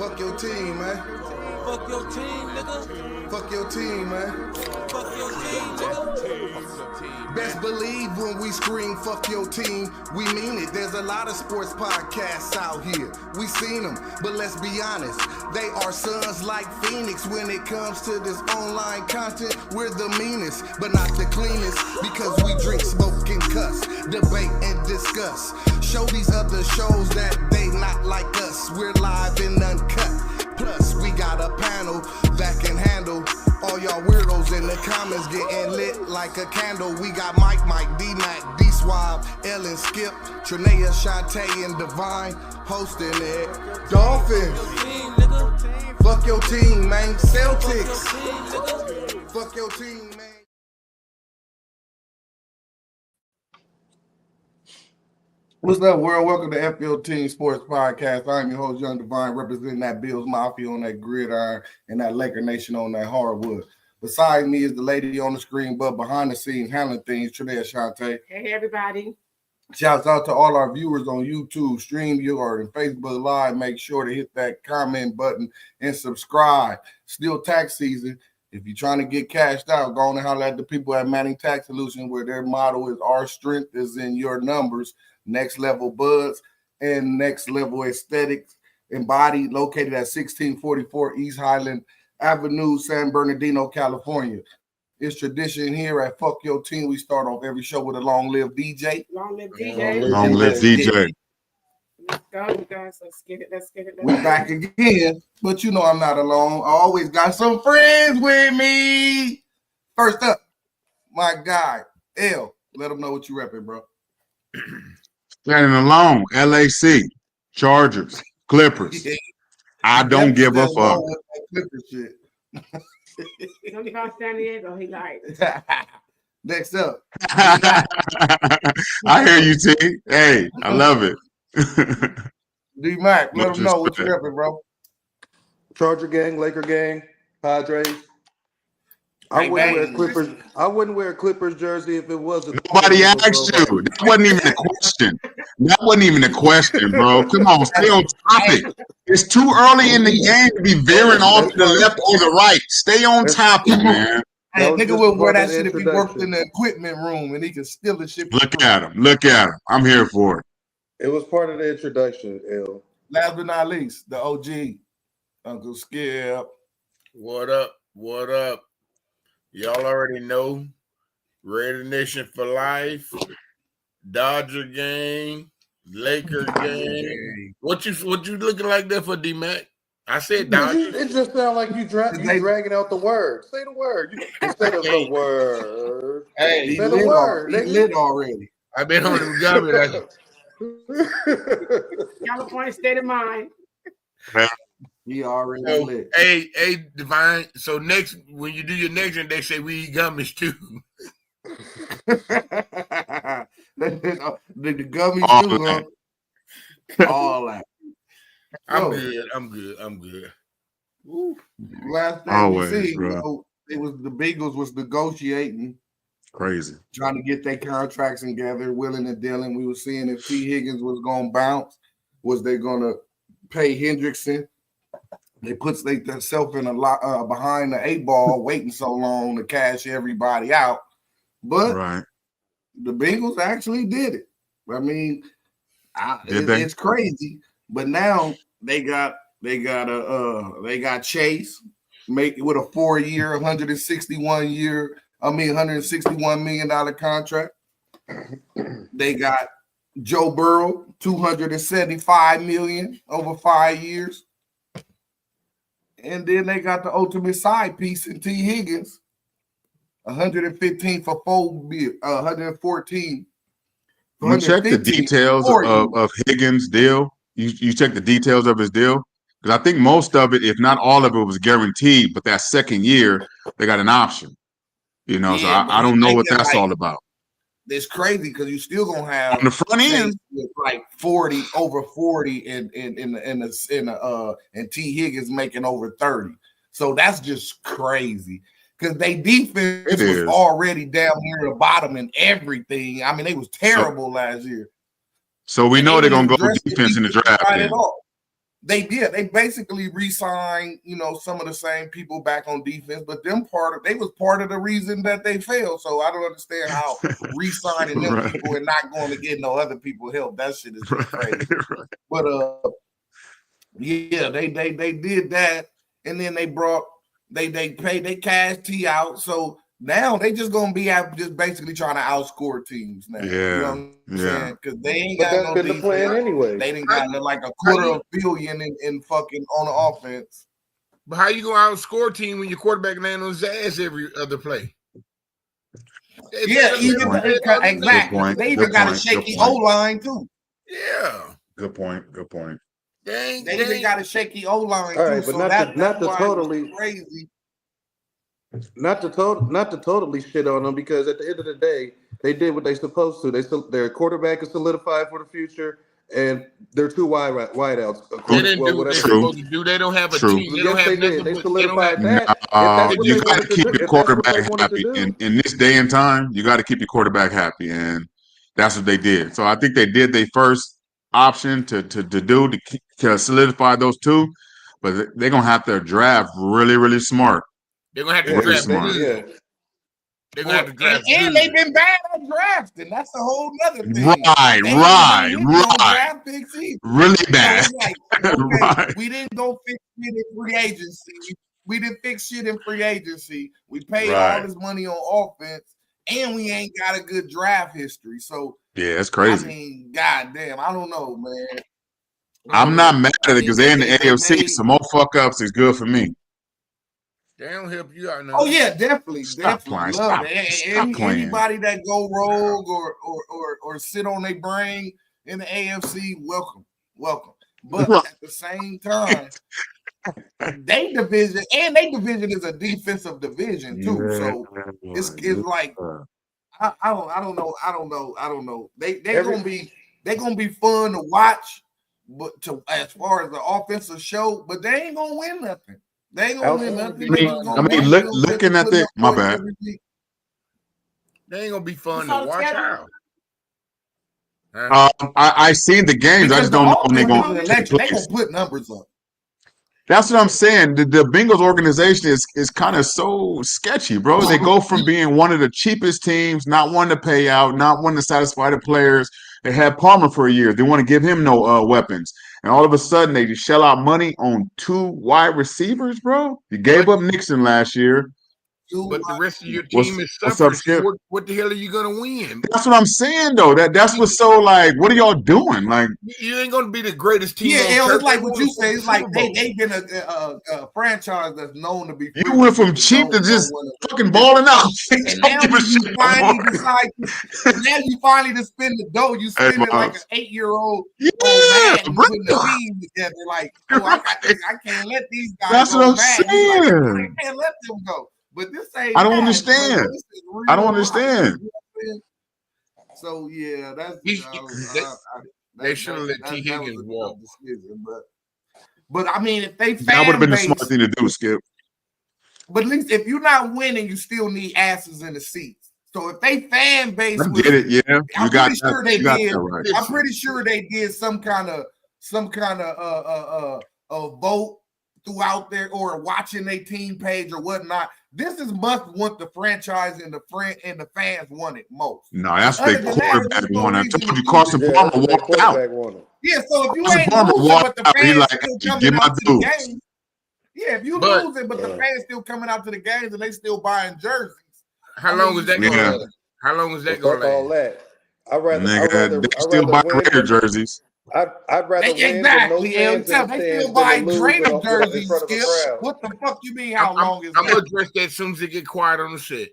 Fuck your team, man. Fuck your team, nigga. Fuck your team, man. Fuck your team, nigga. Best believe when we scream fuck your team, we mean it. There's a lot of sports podcasts out here. We seen them, but let's be honest. They are sons like Phoenix. When it comes to this online content, we're the meanest, but not the cleanest. Because we drink, smoke, and cuss, debate, and discuss. Show these other shows that they not like us. We're live and uncut. Plus, we got a panel that can handle all y'all weirdos in the comments getting lit like a candle. We got Mike, D-Mac, D-Swab, Ellen, Skip, Trinea, Shantae, and Divine hosting it. Dolphins. Fuck your team, man. Celtics. Fuck your team, man. What's up, world? Welcome to FYO Team Sports Podcast. I'm your host, Young Divine, representing that Bills Mafia on that gridiron and that Laker Nation on that hardwood. Beside me is the lady on the screen, but behind the scenes handling things, Trinea, Shantae. Hey, everybody. Shouts out to all our viewers on YouTube, StreamYard, and Facebook Live. Make sure to hit that comment button and subscribe. Still tax season. If you're trying to get cashed out, go on and holler at the people at Manning Tax Solutions, where their motto is our strength is in your numbers. Next level buds and next level aesthetics embodied, located at 1644 East Highland Avenue, San Bernardino, California. It's tradition here at Fuck Your Team. We start off every show with a long live DJ. Long live DJ. Long live DJ. Let's go, guys. Let's get it. We back again, but you know I'm not alone. I always got some friends with me. First up, my guy, L. Let them know what you repping, bro. Standing alone, LAC, Chargers, Clippers. Yeah. I don't give a fuck. Clippers shit. He's only from San Diego. He like. Next up. I hear you, T. Hey, I love it. D-Mac, let them know what you repping, bro. Charger gang, Laker gang, Padres. I wouldn't wear a Clippers jersey if it wasn't. Nobody asked you. That wasn't even a question. That wasn't even a question, bro. Come on, stay on topic. It's too early in the game to be veering off to the left or the right. Stay on topic, man. Hey, nigga will wear that shit if he worked in the equipment room and he can steal the shit. Look at him. Look at him. I'm here for it. It was part of the introduction, L. Last but not least, the OG, Uncle Skip. What up? What up? Y'all already know. Raider Nation for life. Dodger gang. Laker gang. What you looking like there for, D-Mac? I said Dodger. It just sounds like you dragging out the word. Say the word. Instead of the word. Hey, he say the word. He lit already. I've been on the gummy. California state of mind. He already lit. Hey, Divine. So next, when you do your next one, they say we eat gummies too. the gummies too, huh? All that. I'm good. Woo. Last thing Always, we see, bro. It was the Bengals was negotiating. Crazy. Trying to get their contracts together, willing and dealing. We were seeing if T. Higgins was going to bounce. Was they going to pay Hendrickson? They put themselves in a lot behind the 8 ball, waiting so long to cash everybody out. But the Bengals actually did it. I mean, it's crazy. But now they got Chase with a 4-year, $161 million contract. They got Joe Burrow, $275 million over 5 years. And then they got the ultimate side piece in T. Higgins, 115 for 114. You check the details of Higgins' deal. You check the details of his deal? Because I think most of it, if not all of it, was guaranteed. But that second year, they got an option. You know, so I don't know what that's all about. It's crazy because you still gonna have on the front end like 40 over 40 and T. Higgins making over 30. So that's just crazy because they defense was already down here at the bottom and everything. I mean, they was terrible last year. So we know they're gonna go defense in the draft. They did. They basically re-signed, some of the same people back on defense, but they was part of the reason that they failed. So I don't understand how re-signing them Right. people and not going to get no other people help. That shit is just crazy. Right. But yeah, they did that, and then they cashed T out. So now they just gonna be just basically trying to outscore teams now. Yeah, you know what I'm saying? Because they ain't got that's no been the defense. plan anyway. They didn't got like $250 million in fucking on the offense. But how you gonna outscore a team when your quarterback land on his ass every other play? Yeah, exactly. They even got a shaky O line too. Yeah. Good point. Good point. They even got a shaky O line too. All right, but so not to totally crazy. Not to totally shit on them, because at the end of the day, they did what they supposed to. Their quarterback is solidified for the future, and they're two wideouts. They didn't do what they're supposed to do. They don't have a team. They don't have nothing. They solidified that. You got to keep your quarterback happy. In this day and time, you got to keep your quarterback happy, and that's what they did. So I think they did their first option to solidify those two, but they're gonna have to draft really, really smart. They're gonna have to draft smart. They're gonna have to draft. And they've been bad at drafting. That's a whole nother thing. Right. Draft picks either. Really bad. Right. We didn't go fix shit in free agency. We didn't fix shit in free agency. We paid all this money on offense, and we ain't got a good draft history. So yeah, it's crazy. I mean, goddamn, I don't know, man. I'm not mad at it because they're in the AFC. So more fuck ups is good for me. They don't help you out now. Oh yeah, definitely. Stop Definitely. playing. Anybody that go rogue or sit on their brain in the AFC, welcome. But at the same time, they division is a defensive division too. So it's like I don't know. They're gonna be fun to watch, but as far as the offensive show, but they ain't gonna win nothing. They ain't gonna win nothing. Looking at the my bad. They ain't gonna be fun to watch out. I seen the games. Because I just don't know when they're going to they gonna put numbers up. That's what I'm saying. The Bengals organization is kind of so sketchy, bro. They go from being one of the cheapest teams, not wanting to pay out, not wanting to satisfy the players. They had Palmer for a year. They want to give him no weapons. And all of a sudden, they just shell out money on two wide receivers, bro. You gave up Nixon last year. But the rest of your team is suffering. What the hell are you gonna win? That's what I'm saying, though. That's what's so like. What are y'all doing? Like, you ain't gonna be the greatest team. Yeah, it's like what you say. It's like they've been a franchise that's known to be. You went from cheap to just fucking balling out. And now you finally decide. Now you finally to spend the dough. You spend it like an 8-year-old man putting the team together. Like, I can't let these guys. That's what I'm saying. Like, I can't let them go. But this ain't. I don't understand. I don't understand. So yeah, that's. They should have let T. Higgins walk. But I mean, if they that would have been the smart thing to do, Skip. But at least if you're not winning, you still need asses in the seats. So if they fan base, I get it. Yeah, I'm pretty sure they did. I'm pretty sure they did some kind of vote throughout there or watching their team page or whatnot. This is must want the franchise and the fans want it most. No, that's big quarterback one. I told you Carson Palmer walked out. Yeah, so if you ain't losing, but the fans still coming out to the games. Yeah, if you losing, but the fans still coming out to the games and they still buying jerseys. How long is that going to last? How long is that going to last? All that. I'd rather they still buy Raider jerseys. I'd rather win exactly. They still buy Raider jerseys. Skip. What the fuck you mean? How long is that? I'm gonna address that as soon as they get quiet on the set.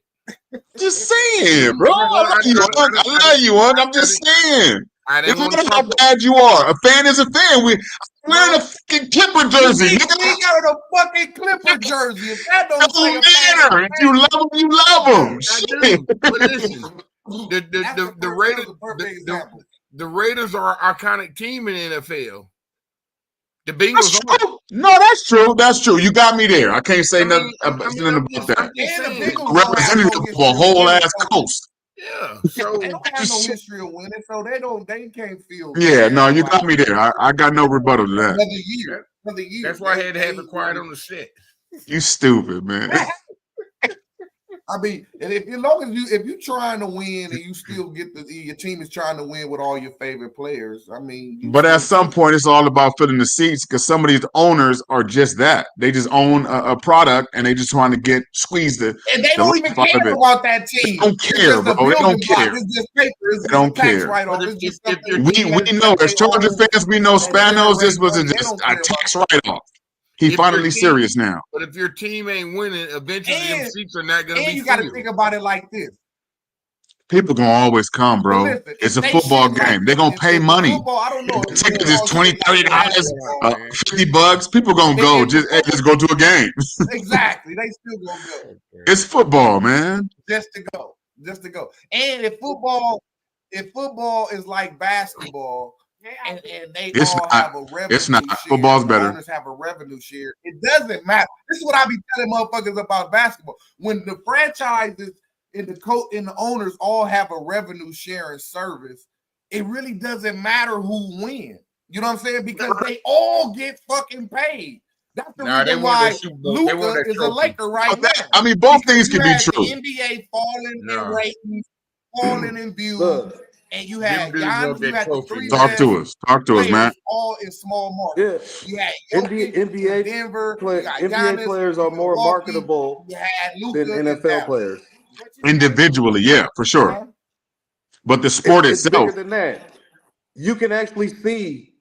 Just saying, bro. I love you, I'm just saying. It matters how bad you are. A fan is a fan. Wearing a fucking Clipper jersey. We got a fucking Clipper jersey. If that don't matter. If you love them, you love them. I do. But listen, the Raiders. The Raiders are an iconic team in the NFL. The Bengals are. No, that's true. That's true. You got me there. I can't say nothing about that. The Representative of a whole ass coast. Yeah. They So don't have no history of winning, so they can't feel. Yeah, no, you like got me there. I got no rebuttal to that. Another year. that's why I had to have it quiet on the set. You stupid, man. I mean, and if you're trying to win and you still get your team is trying to win with all your favorite players, I mean. But at some point, it's all about filling the seats because some of these owners are just that. They just own a product and they just trying to squeeze the. And they don't even care about that team. They don't care, bro. They don't care. It's just paper. It's they don't tax care. write-off. But It's just We know as Charger fans, we know Spanos just was just a tax write-off. He finally serious now. But if your team ain't winning, eventually them seats are not going to be. And you got to think about it like this. People gonna always come, bro. Listen, it's a football game. They're gonna pay money. Football, I don't know. The ticket is $20, $30, $50. People gonna go. Just go to a game. Exactly. They still gonna go. It's football, man. Just to go. And if football is like basketball, and they have a revenue it's not. share, Football's better. Owners have a revenue share. It doesn't matter. This is what I be telling motherfuckers about basketball. When the franchises and the owners all have a revenue sharing service, it really doesn't matter who wins. You know what I'm saying? Because they all get fucking paid. That's the reason why Luka is a Laker right now. I mean, both things can be true. The NBA falling in ratings, falling in views. And you had Giannis, you had the three. Talk to us, man. All in small markets. Yeah. You had NBA Denver. NBA Giannis, players are more marketable than NFL players. Individually, yeah, for sure. But the sport itself. Bigger than that. You can actually see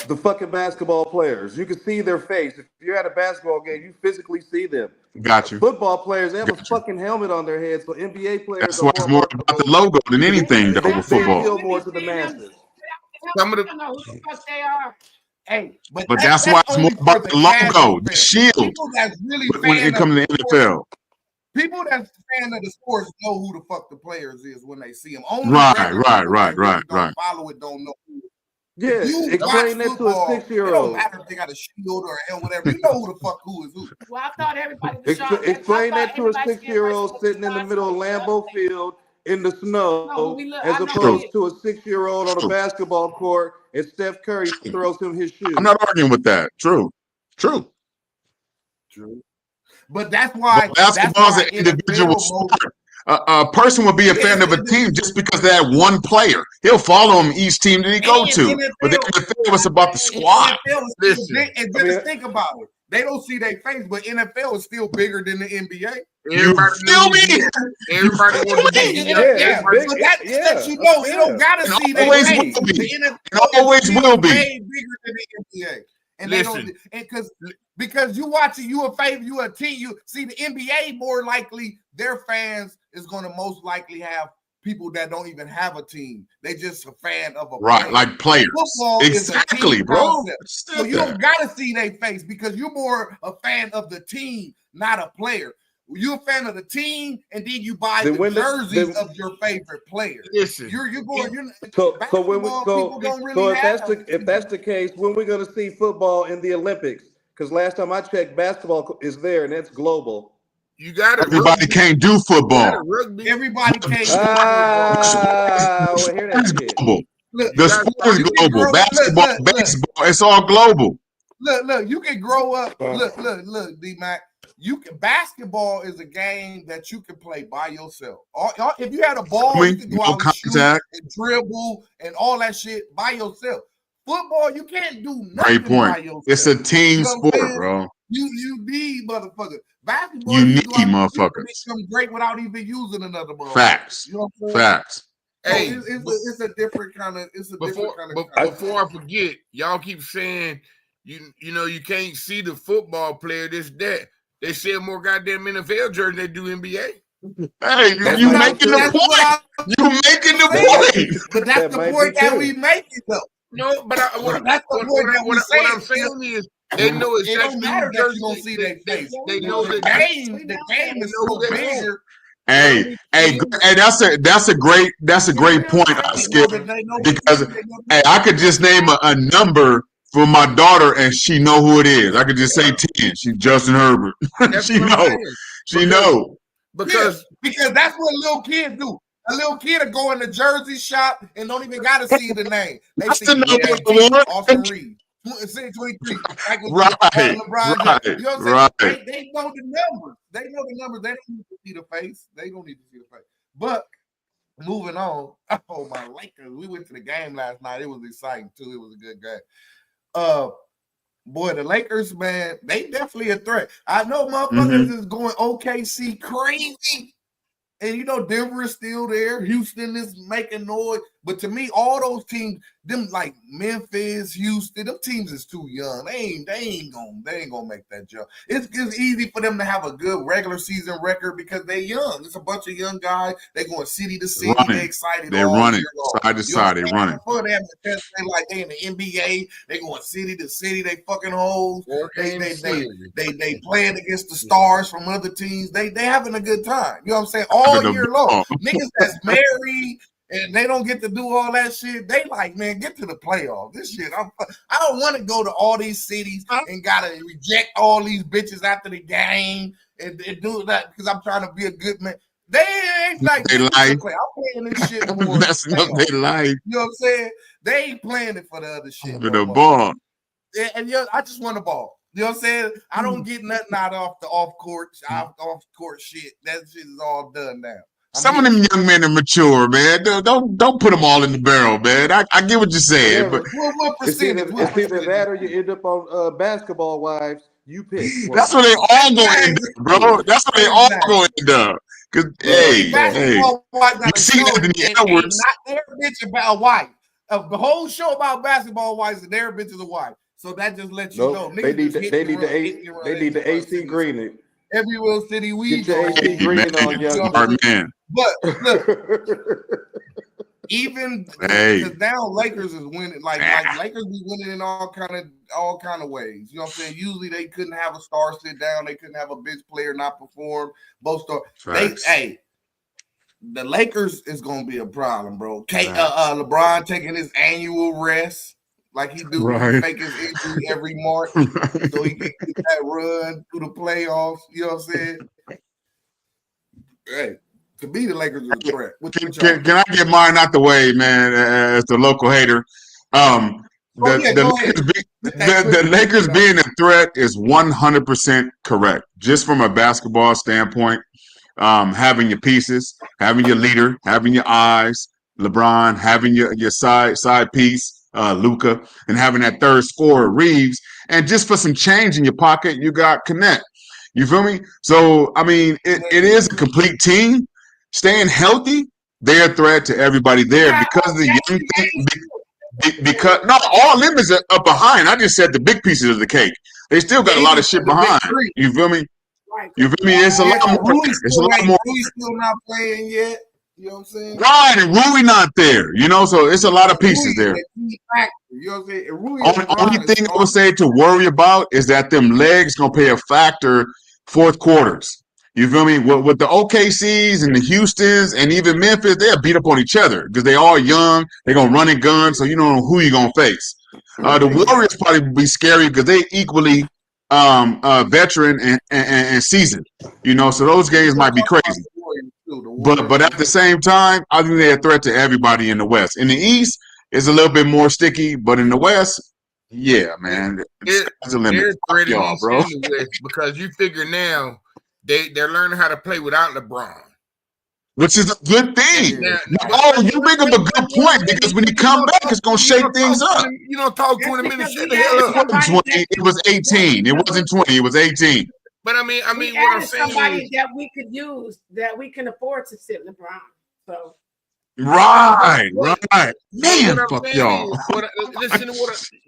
the fucking basketball players. You can see their face. If you're at a basketball game, you physically see them. Got you. Football players, they have a fucking helmet on their heads. So NBA players That's why it's more about the logo than anything, though, with football. They appeal more to the masses. Some of the know who the fuck they are. Hey, but that's why it's more about the logo, the shield. People that's really when it comes to the NFL. People that's fan of the sports know who the fuck the players is when they see them. Only right. Follow it, don't know. Yeah, explain that to a 6-year-old. It don't matter if they got a shield or a whatever. You know who the fuck who is who. Well, I thought everybody was explain that to a 6-year-old sitting in the middle of Lambeau Field in the snow, as opposed to a 6-year-old on a basketball court and Steph Curry throws him his shoes. I'm not arguing with that. True. But that's why basketball is an individual sport. A person would be a fan of a team just because they have one player. He'll follow him each team that he go to. But the NFL is about the squad. And just think about it. They don't see their face, but NFL is still bigger than the NBA. You feel me? Everybody wants to be. But that you know, you don't gotta see their face. The NFL always will be bigger than the NBA. And listen, they don't, because you watch it, you a team. You see the NBA more likely their fans is going to most likely have people that don't even have a team. They just a fan of a player. Like players. Football exactly, is bro. So you don't gotta see their face because you're more a fan of the team, not a player. You're a fan of the team, and then you buy the jerseys of your favorite players. Listen, if that's the case, when we're going to see football in the Olympics? Because last time I checked, basketball is there, and that's global. You got it. Everybody can't do football. Everybody can't. Hear that global. The sport is global. Basketball, baseball, it's all global. Look, you can grow up. Look, D-Mac. Basketball is a game that you can play by yourself. If you had a ball, you can go out and shoot and dribble and all that shit by yourself. Football, you can't do nothing by yourself. It's a team sport, bro. You need motherfuckers. Basketball, you need motherfuckers. Become great without even using another ball. Facts. You know what I'm saying? Facts. Hey, it's a different kind of. Before I forget, y'all keep saying you know you can't see the football player. This that. They sell more goddamn NFL jerseys than they do NBA. Hey, you making the point. You making the point. But that's the point that we make it though. No, but what I'm saying is they know exactly. It don't matter that you don't see their face. They know the game is so bigger. Hey, that's a great point, Skip. Because I could just name a number for my daughter, and she know who it is. I could just say 10. She's Justin Herbert. She know. Because that's what little kids do. A little kid will go in the jersey shop and don't even got to see the name. They That's see the number T, one. Austin Reed. 23, Michael Right, LeBron James. right, You know what I'm saying? right. They know the numbers. They know the numbers. They don't need to see the face. They don't need to see the face. But moving on. Oh, my Lakers. We went to the game last night. It was exciting too. It was a good game. Boy, the Lakers, man, they definitely a threat. I know motherfuckers is going OKC crazy. And you know, Denver is still there. Houston is making noise. But to me, all those teams, them like Memphis, Houston, them teams is too young. They ain't gonna make that jump. It's easy for them to have a good regular season record because they're young. It's a bunch of young guys. They going city to city. Running. They excited. They're all running year long. side to side. They're running. They have a chance to play like they in the NBA. They going city to city. They fucking hoes. They playing against the stars from other teams. They having a good time. You know what I'm saying? All year long. Niggas that's married and they don't get to do all that shit. They like, man, get to the playoffs. This shit, I don't want to go to all these cities and gotta reject all these bitches after the game and do that because I'm trying to be a good man. They ain't like they life. I'm playing this shit more. That's not their life. You know what I'm saying? They ain't playing it for the other shit. For the ball. And I just want the ball. You know what I'm saying? I don't get nothing out of the off court shit. That shit is all done now. Some of them young men are mature, man. Don't put them all in the barrel, man. I get what you're saying, but what it's either that or you end up on Basketball Wives. You pick. That's where they all going to end up, bro. That's where they all going to end up. Because hey, you see Anthony Edwards. Not their bitch about a wife. The whole show about basketball wives and their bitch is a wife. So that just lets you know. They need the AC Green. Every Will City we get your AC Green on, young man. But look, even because now Lakers is winning, like Lakers be winning in all kind of ways. You know what I'm saying? Usually they couldn't have a star sit down, they couldn't have a bench player not perform. Both stars. The Lakers is gonna be a problem, bro. LeBron taking his annual rest. Like he do, he make his injury every March, so he can get that run through the playoffs. You know what I'm saying? Hey, to me, the Lakers are a threat. Can I get mine out the way, man? As the local hater, the Lakers being a threat is 100% correct. Just from a basketball standpoint, having your pieces, having your leader, having your eyes, LeBron, having your side piece. Luka, and having that third scorer, Reeves, and just for some change in your pocket, you got Connect. You feel me? So, I mean, it is a complete team. Staying healthy, they're a threat to everybody there because of the young thing. Because all them is up behind. I just said the big pieces of the cake. They still got a lot of shit behind. You feel me? You feel me? It's a lot more. It's a lot more. Rui's still not playing yet. You know what I'm saying? Right, and Rui not there. You know, so it's a lot of pieces there. You know what I'm saying? Only thing I would say to worry about is that them legs gonna play a factor fourth quarters. You feel me? With the OKCs and the Houstons and even Memphis, they'll beat up on each other because they all young. They're gonna run and gun, so you don't know who you're gonna face. The Warriors probably be scary because they equally veteran and seasoned. You know, so those games might be crazy. But at the same time, I think they're a threat to everybody in the West. In the East, it's a little bit more sticky, but in the West, yeah, man, it's a limit. Fuck y'all, bro. Because you figure now they're learning how to play without LeBron, which is a good thing. You bring up a good point because when he come back, it's gonna shake things up. You don't talk 20 minutes. Shut the hell up. It was 18. It wasn't 20. It was 18. But I mean, what I'm saying somebody that we could use that we can afford to sit LeBron. So right. Man, fuck y'all.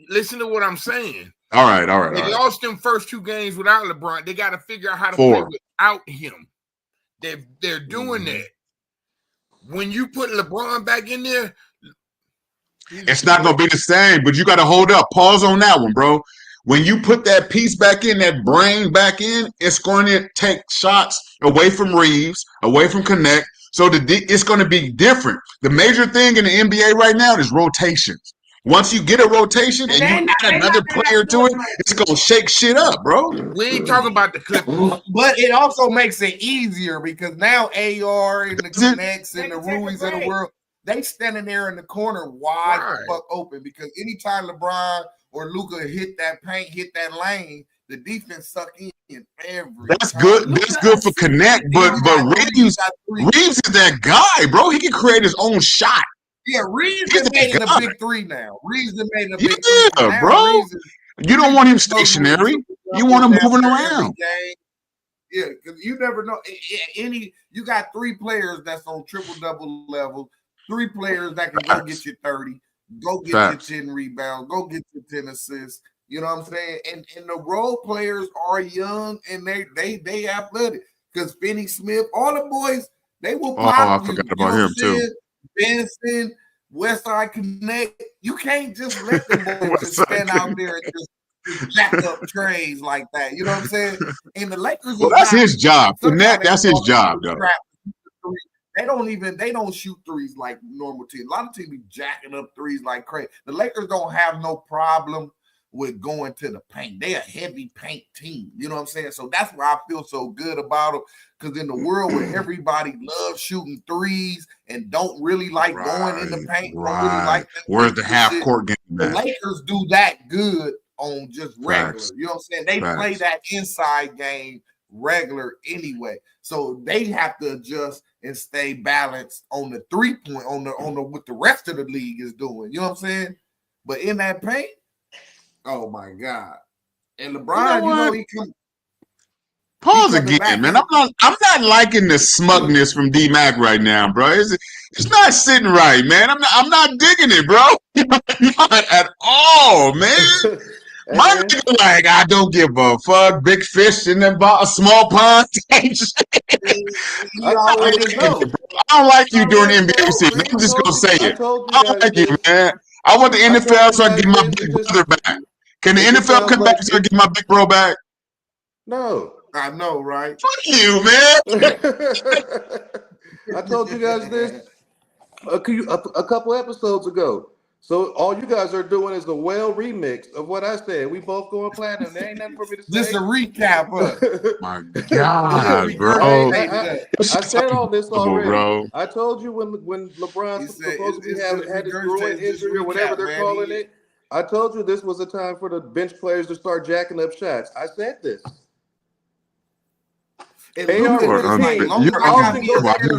Listen to what I'm saying. All right. They lost them first two games without LeBron. They got to figure out how to play without him. They're doing that. When you put LeBron back in there, it's not gonna be the same. But you got to hold up. Pause on that one, bro. When you put that piece back in, that brain back in, it's going to take shots away from Reeves, away from Connect. So it's going to be different. The major thing in the NBA right now is rotations. Once you get a rotation and you add another player to it, it's gonna shake shit up, bro. We ain't talking about the Clippers. But it also makes it easier because now AR and the Connects and the Ruiz of the world, they standing there in the corner wide the fuck open because anytime LeBron or Luka hit that paint, hit that lane, the defense suck in every That's time. good. That's good for Connect, but Reeves is that guy, bro. He can create his own shot. Yeah, Reeves has made it a big three now. Reeves has made it a big three. Yeah, bro. You don't want him stationary. You want him moving around. Yeah, because you never know. You got 3 players that's on triple-double level, 3 players that can go get you 30, go get you 10 rebounds, go get you 10 assists. You know what I'm saying? And the role players are young and they athletic. Because Finney Smith, all the boys, they will pop. I forgot about him too. Benson, Westside Connect. You can't just let them boys just stand out there and just jack up trays like that. You know what I'm saying? And the Lakers. Well, that's his job. Connect, that's his job, though. They don't shoot threes like normal teams. A lot of teams be jacking up threes like crazy. The Lakers don't have no problem with going to the paint. They a heavy paint team. You know what I'm saying? So that's why I feel so good about them. Because in the world where everybody loves shooting threes and don't really like going in the paint, don't really like where's the half court game? The Lakers do that good on just regular. You know what I'm saying? They play that inside game regular anyway. So they have to adjust and stay balanced on the 3-point on the what the rest of the league is doing. You know what I'm saying? But in that paint, oh my God. And LeBron, he come. Pause again, man. I'm not liking the smugness from D-Mac right now, bro. It's not sitting right, man. I'm not digging it, bro. Not at all, man. My nigga, like, I don't give a fuck. Big fish in the small pond. I don't like you during the NBA season. I'm just gonna say it. I don't like you, man. I want the NFL so I can get my big brother back. Can the NFL come back so I get my big bro back? No. I know, right? Fuck you, man. I told you guys this a couple episodes ago. So all you guys are doing is a well remix of what I said. We both going platinum. There ain't nothing for me to say. Just a recap. My God, bro. I said all this already. Bro. I told you when LeBron supposedly had his groin injury or whatever they're calling it. I told you this was a time for the bench players to start jacking up shots. I said this. I've never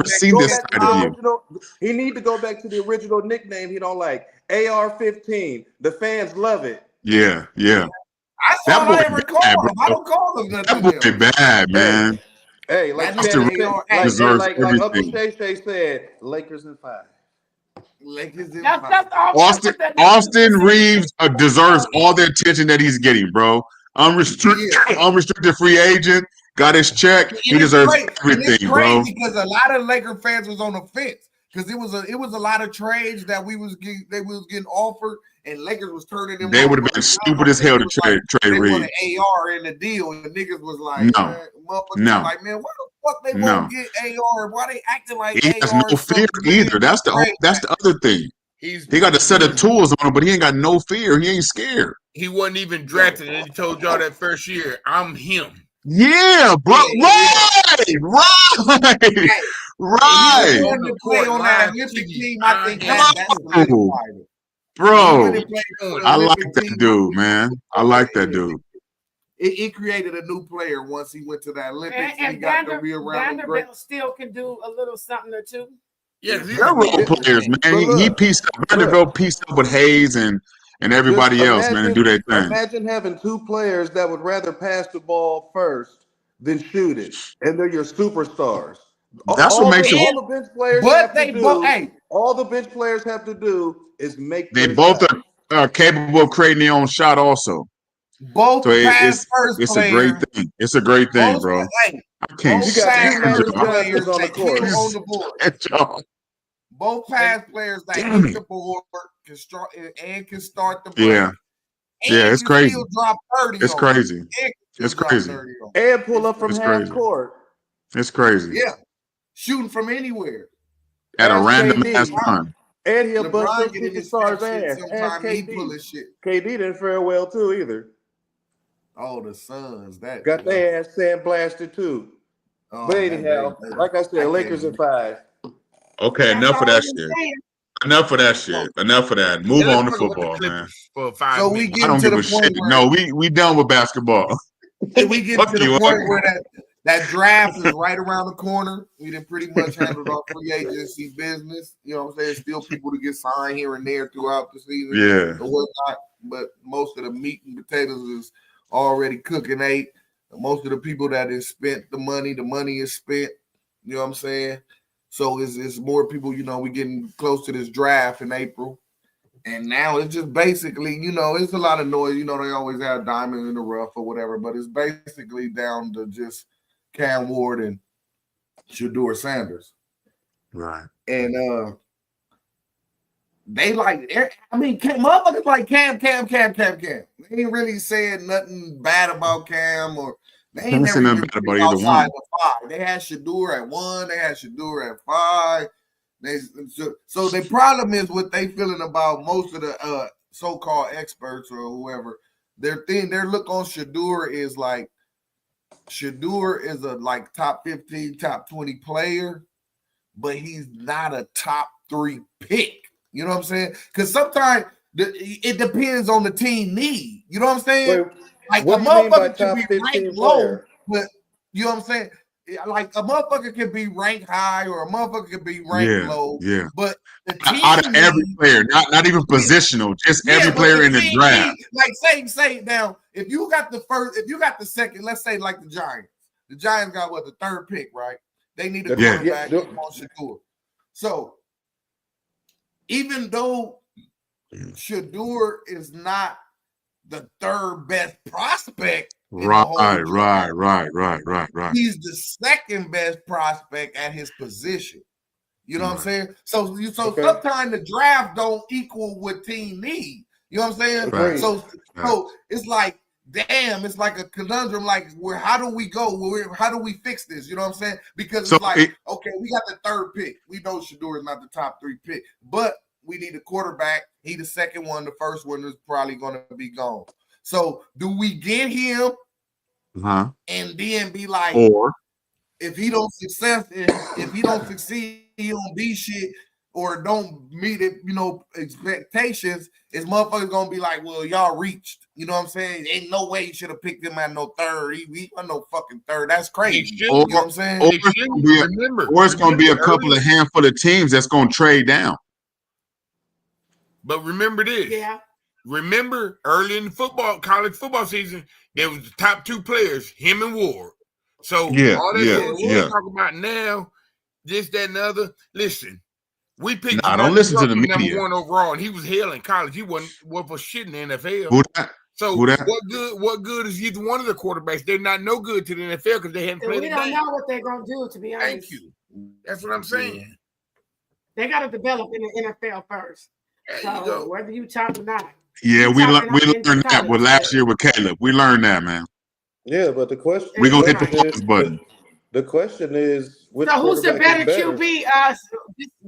seen this side of you. He need to go back to the original nickname he don't like. AR-15. The fans love it. Yeah. That boy bad, bro. I don't call him that boy bad, man. Hey, like Uncle Shay said, Lakers in 5. Austin Reeves deserves all the attention that he's getting, bro. Unrestricted free agent. Got his check. He deserves everything, bro. Because a lot of Laker fans was on the fence because it was a lot of trades that they was getting offered, and Lakers was turning them. They would have been stupid as hell to trade Reeves. They wanted AR in the deal, and the niggas was like, no, like, man, what the fuck they won't get AR? Why they acting like he has no fear either? That's the other thing. He got a set of tools on him, but he ain't got no fear. He ain't scared. He wasn't even drafted, and he told y'all that first year, I'm him. Yeah, bro. Right. He wanted to play on that Olympic team. I think that's bro. I like that dude, man. I like that dude. It created a new player once he went to that Olympics and he got the real round. Vanderbilt still can do a little something or two. Yeah, they're role players, man. He pieced up. Vanderbilt pieced up with Hayes and everybody else, man, and do their thing. Imagine having 2 players that would rather pass the ball first than shoot it, and they're your superstars. That's what makes all the bench players. All the bench players have to do is make. They both are capable of creating their own shot, also. Both so it's a great thing. It's a great thing, bro. I can't stand players on the board. Both pass players that hit the board can start the break. Yeah, it's crazy. Drop 30 it's crazy. It's crazy. And pull up from half court. It's crazy. Yeah, shooting from anywhere at a random ass time. And he'll bust LeBron your get in his superstar's shit ass. Ask sometimes. He pull KD. his shit. KD didn't fare well too either. Oh, the Suns. That Got their ass sandblasted too. Oh, But anyhow, like I said, Lakers in 5. Okay, That's enough of all that we shit. saying. Enough of that shit. Enough of that. Move Let's on to talk about the football, man. Clippers for 5 So we minutes. I getting don't to give the a point shit. where No, we done with basketball. we get Fuck to the you, point Uncle. where that draft is right around the corner. We done pretty much handled our free agency business. You know what I'm saying? Still people to get signed here and there throughout the season Yeah. or whatnot. But most of the meat and potatoes is already cooking ate. Most of the people that has spent the money is spent. You know what I'm saying? So it's more people, you know, we getting close to this draft in April. And now it's just basically, you know, it's a lot of noise. You know, they always have diamonds in the rough or whatever, but it's basically down to just Cam Ward and Shador Sanders. Right. And they like, I mean, motherfuckers like Cam. They ain't really saying nothing bad about Cam or they ain't never even Nothing bad about either outside one. the 5. They had Shador at 1. They had Shador at 5. So the problem is what they feeling about most of the so-called experts or whoever. Their look on Shador is like Shador is a like top 15, top 20 player, but he's not a top 3 pick. You know what I'm saying? Because sometimes it depends on the team need. You know what I'm saying? Wait, like what a do you mean by motherfucker can top be 15 ranked low, player? but you know what I'm saying? Like a motherfucker can be ranked high or a motherfucker can be ranked low. Yeah. But the team Out of every need, player, not even positional, just every but player the in the team draft. need, like say now, if you got the second, let's say like the Giants. The Giants got what, the 3rd pick, right? They need a quarterback on Shador. So even though Shador is not the 3rd best prospect in the whole draft, Right. he's the 2nd best prospect at his position. You know what I'm saying? So sometimes the draft don't equal what team need. You know what I'm saying? Right. So it's like, damn, it's like a conundrum. Like, how do we go? How do we fix this? You know what I'm saying? Because it's okay, we got the 3rd pick. We know Shador is not the top 3 pick, but we need a quarterback. He the 2nd one. The 1st one is probably going to be gone. So do we get him and then be like, or if he don't succeed, he don't be shit or don't meet it, you know, expectations, is motherfuckers gonna be like, well, y'all reached. You know what I'm saying? Ain't no way you should have picked him at no 3rd. He wasn't no fucking 3rd. That's crazy. You know what I'm saying? Or it's gonna be a couple of handful of teams that's gonna trade down. But remember this. Yeah. Remember early in the college football season, there was the top 2 players, him and Ward. So all that shit we're talking about now, this, that, and the other. Listen, we picked don't listen to the media. number 1 overall, and he was hell in college. He wasn't for shit in the NFL. What good is either one of the quarterbacks? They're not no good to the NFL because they haven't played. We don't know what they're gonna do, to be honest. Thank you. That's what I'm saying. They got to develop in the NFL first. So whether you top or not. Yeah, we learned that with last year with Caleb. We learned that, man. Yeah, but the question we're gonna hit the pause button. The question is, which so who's the better QB?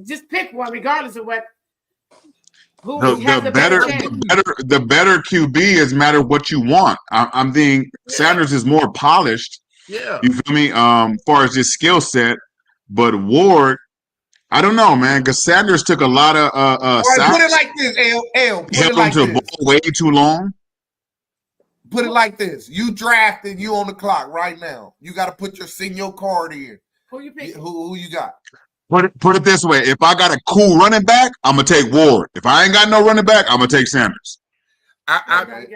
Just pick one, regardless of what. The better QB is matter what you want. I'm thinking Sanders is more polished. Yeah, you feel me? Far as his skill set, but Ward, I don't know, man. Because Sanders took a lot of sacks. Put it like this, L. Put it like this. Ball way too long. Put it like this: you drafted, you on the clock right now. You got to put your senior card in. Who you pick? Who you got? Put it this way: if I got a cool running back, I'm gonna take Ward. If I ain't got no running back, I'm gonna take Sanders.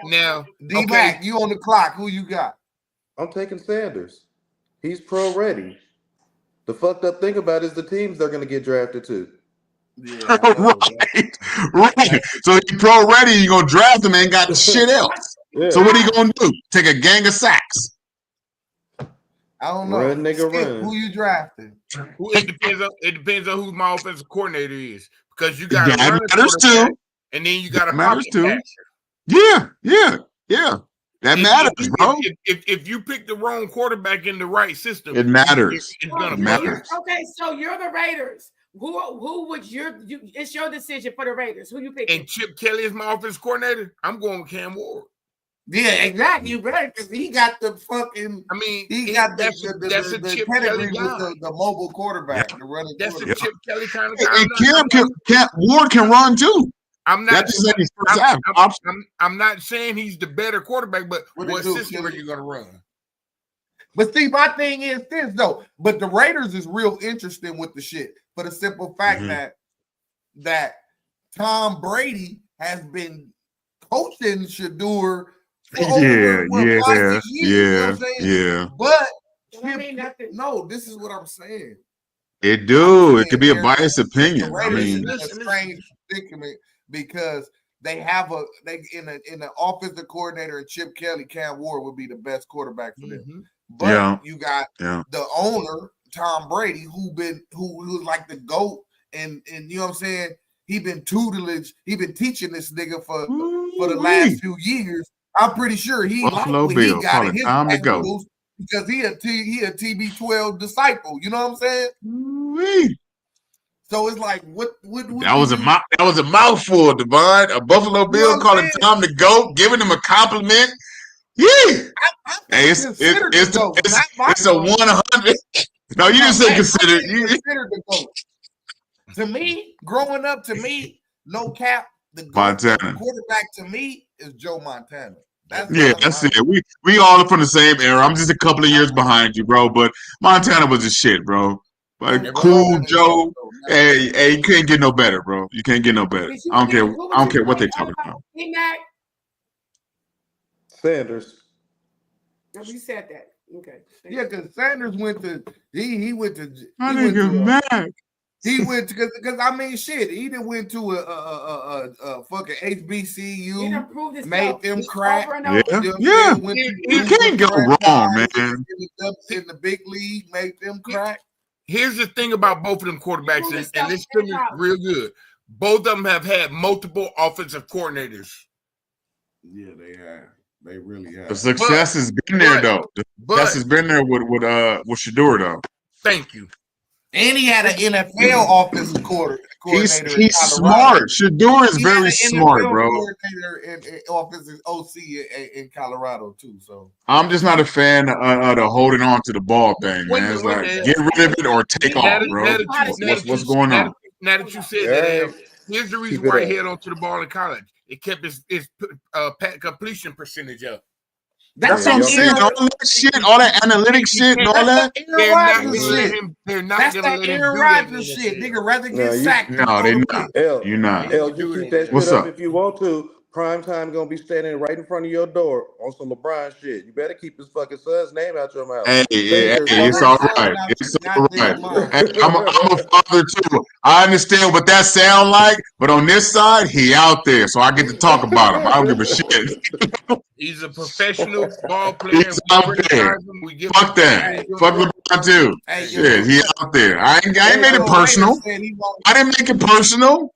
Now, D-Mac, you on the clock? Who you got? I'm taking Sanders. He's pro ready. The fucked up thing about it is the teams they're gonna get drafted to. Yeah, right. So he's pro ready. You gonna draft him? Ain't got shit else. Yeah. So what are you gonna do? Take a gang of sacks? I don't know. Run, nigga, run. Who you drafting? It depends on who my offensive coordinator is, because you got matters too, and then you got a matters too. passer. Yeah. That matters, bro. If you pick the wrong quarterback in the right system, it matters. It's gonna matter. Okay, so you're the Raiders. Who would it's your decision for the Raiders. Who you picking? And Chip Kelly is my offensive coordinator. I'm going with Cam Ward. Yeah, exactly. You better because he got the fucking. I mean, he got that's the a Chip pedigree Kelly with guy. the mobile quarterback, the running That's quarterback. a Chip Kelly kind of guy. And Ward can run too. I'm not. That's his first half option. I'm not saying he's the better quarterback, but what system Kelly? are you going to run? But see, my thing is this though. But the Raiders is real interesting with the shit for the simple fact that Tom Brady has been coaching Shador for over 5 years. You know what I'm saying? But no, this is what I'm saying. It do. It could be a biased opinion. I mean, it's a strange predicament because they have in the offensive coordinator and Chip Kelly, Cam Ward would be the best quarterback for them. But you got the owner, Tom Brady, who's like the GOAT, and you know what I'm saying? He been teaching this nigga for the last few years. I'm pretty sure he Buffalo like Bill. he got Call in it his time to go. because he a TB12 disciple. You know what I'm saying? So it's like what that was a mouthful, Devon. A Buffalo Bill calling Tom the GOAT, giving him a compliment. Yeah. Hey, it's a 100. No, you didn't say consider. You consider the GOAT. To me, growing up, no cap, the quarterback to me is Joe Montana. That's it. We all are from the same era. I'm just a couple of years behind you, bro. But Montana was the shit, bro. Like cool Joe. Hey, you can't get no better, bro. You can't get no better. I don't care what they're talking about. Sanders. No, you said that. Okay. Yeah, because Sanders went to He went because I mean shit. He didn't went to a fucking HBCU, made them crack. Yeah. You can't go wrong, man. In the big league, made them crack. Here's the thing about both of them quarterbacks, and this is real good. Both of them have had multiple offensive coordinators. Yeah, they have. They really have. The success has been there, though. The success has been there with Shador, though. Thank you. And he had an NFL offensive coordinator. He's smart. Shador is very smart, bro. Coordinator and offensive OC in Colorado too. So I'm just not a fan of the holding on to the ball thing, man. It's like get rid of it or take off, bro. What's going on? Now that you said that, here's the reason why he held on to the ball in college. It kept his completion percentage up. That's what I'm saying. All that shit, all that analytic shit, and all that. They're not That's that Aaron Rodgers shit. Nigga rather get sacked. No, they not. You're not. You keep that shit up if you want to. Prime time gonna be standing right in front of your door on some LeBron shit. You better keep his fucking son's name out your mouth. Hey, it's all right. It's all right. Hey, I'm a father too. I understand what that sound like, but on this side, he out there, so I get to talk about him. I don't give a shit. He's a professional ball player. He's out there. Fuck that. Fuck LeBron too. Shit, he out there. I ain't made it personal. I didn't make it personal.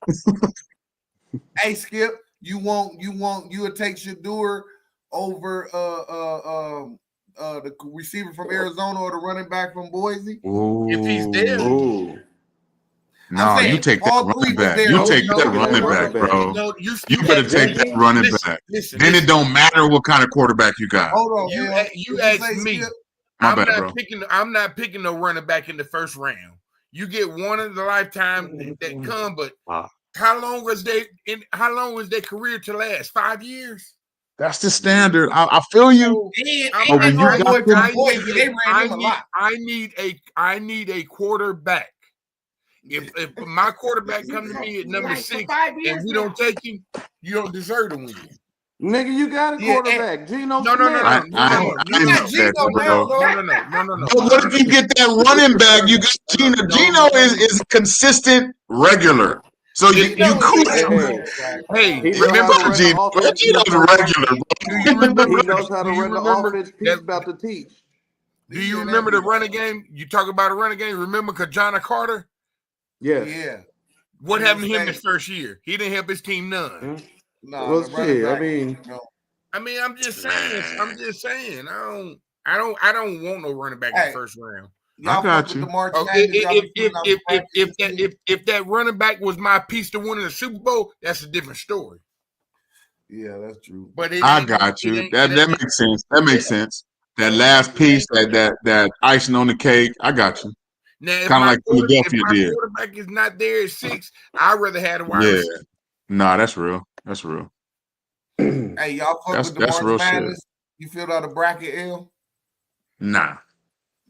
Hey, Skip. You would take Shador over the receiver from Arizona or the running back from Boise? If he's there. No, you take that running back. You take that running back, bro. You better take that running back. Then it don't matter what kind of quarterback you got. Hold on, you asked me. I'm not picking no running back in the first round. You get one in the lifetime that come, but how long was their career to last? 5 years? That's the standard. I feel you. I need a quarterback. If my quarterback comes to me at number 6 and we don't take him, you don't deserve to win. Nigga, you got a quarterback. Geno Smith. No. What if you get that running back? You got Geno. Geno is consistent, regular. So you could. Hey, remember Geno's regular. He knows how to run the offense. He's about to teach. Do you remember the running game? You talk about a running game. Remember Kajana Carter? Yes. Yeah. What happened to him his first year? He didn't help his team none. No, shit. I mean, I'm just saying. I don't want no running back in the first round. Y'all fuck with the March Madness. Y'all be putting out the brackets. If that running back was my piece to win in the Super Bowl, that's a different story. Yeah, that's true. But I got you. That makes sense. That makes sense. That last piece, that icing on the cake. I got you. Now, Kind of like Philadelphia did. Quarterback is not there at 6, I'd rather have a wide Yeah. receiver. Nah, that's real. That's real. Hey, y'all fuck with the March Madness? Shit. You filled out a bracket, L? Nah.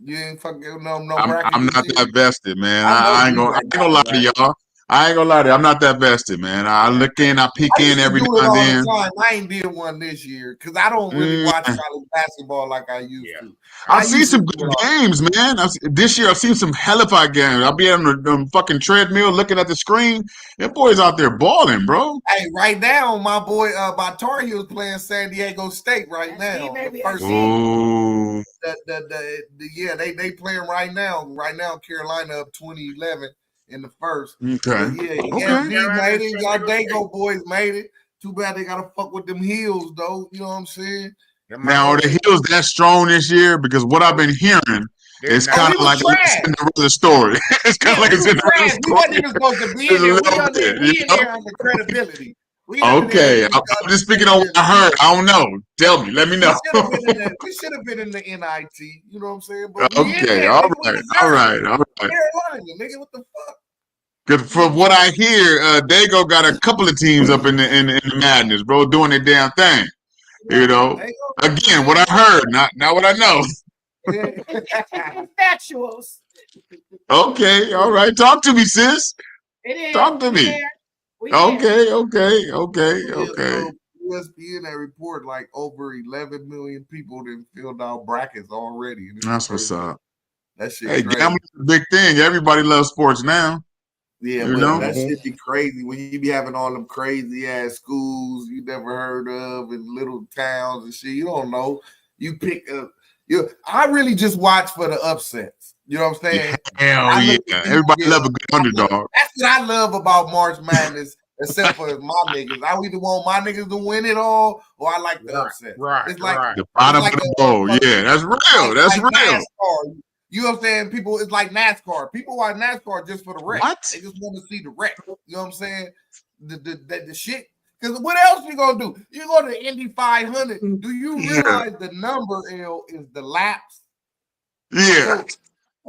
You ain't fucking no bracket. I'm not that vested, man. I ain't gonna lie to y'all. I ain't gonna lie to you. I'm not that vested, man. I look in, I peek in every now and then. I ain't did one this year because I don't really watch college basketball like I used to. I've seen some good games, man. This year I've seen some hellified games. I'll be on the fucking treadmill looking at the screen. That boy's out there balling, bro. Hey, right now, my boy, my Tar Heels playing San Diego State right now. Ooh. They playing right now. Right now, Carolina up 20-11 in the first. Okay. But MD made it. Y'all Dago boys made it. Too bad they gotta fuck with them Heels though. You know what I'm saying? Now are the Heels that strong this year? Because what I've been hearing is kind of like a Cinderella story. It's kind of like a Cinderella story. We wasn't even supposed to be in there. We in there under credibility. Okay, I'm just speaking on what I heard. I don't know. Tell me. Let me know. We should have been in the NIT. You know what I'm saying? But okay, all right. Carolina, nigga, what the fuck? Because from what I hear, Dago got a couple of teams up in the madness, bro, doing their damn thing. You know, again, what I heard, not what I know. Factuals. Okay, all right. Talk to me, sis. It is. Talk to me. Okay. ESPN that report like over 11 million people that filled out brackets already. That's what's up. That shit. Hey, gambling's a big thing. Everybody loves sports now. Yeah, but that shit be crazy when you be having all them crazy ass schools you never heard of in little towns and shit. You don't know. You pick up. I really just watch for the upsets. You know what I'm saying? Hell yeah. Everybody love a good underdog. That's what I love about March Madness, except for my niggas. I either want my niggas to win it all, or I like the upset. Right. It's like the bottom of the bowl. Yeah, that's real. That's real. NASCAR. You know what I'm saying? People, it's like NASCAR. People watch NASCAR just for the wreck. What? They just want to see the wreck. You know what I'm saying? The shit. Because what else you gonna do? You go to the Indy 500. Do you realize the number L is the laps? Yeah.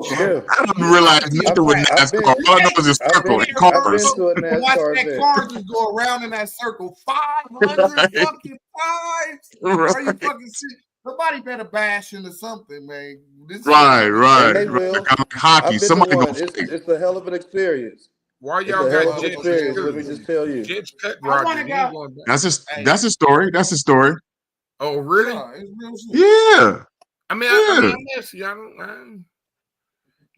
I don't realize nothing with NASCAR. All I know is a circle and cars. Watch that cars just go around in that circle 500 fucking times. Right. Are you fucking serious? Somebody better bash into something, man. Right. They will. Like hockey. Somebody go. It's a hell of an experience. Why y'all got Jets? Let me just tell you. Jets cut Roger. That's a story. That's a story. Oh, really? Yeah. I mean, I miss y'all.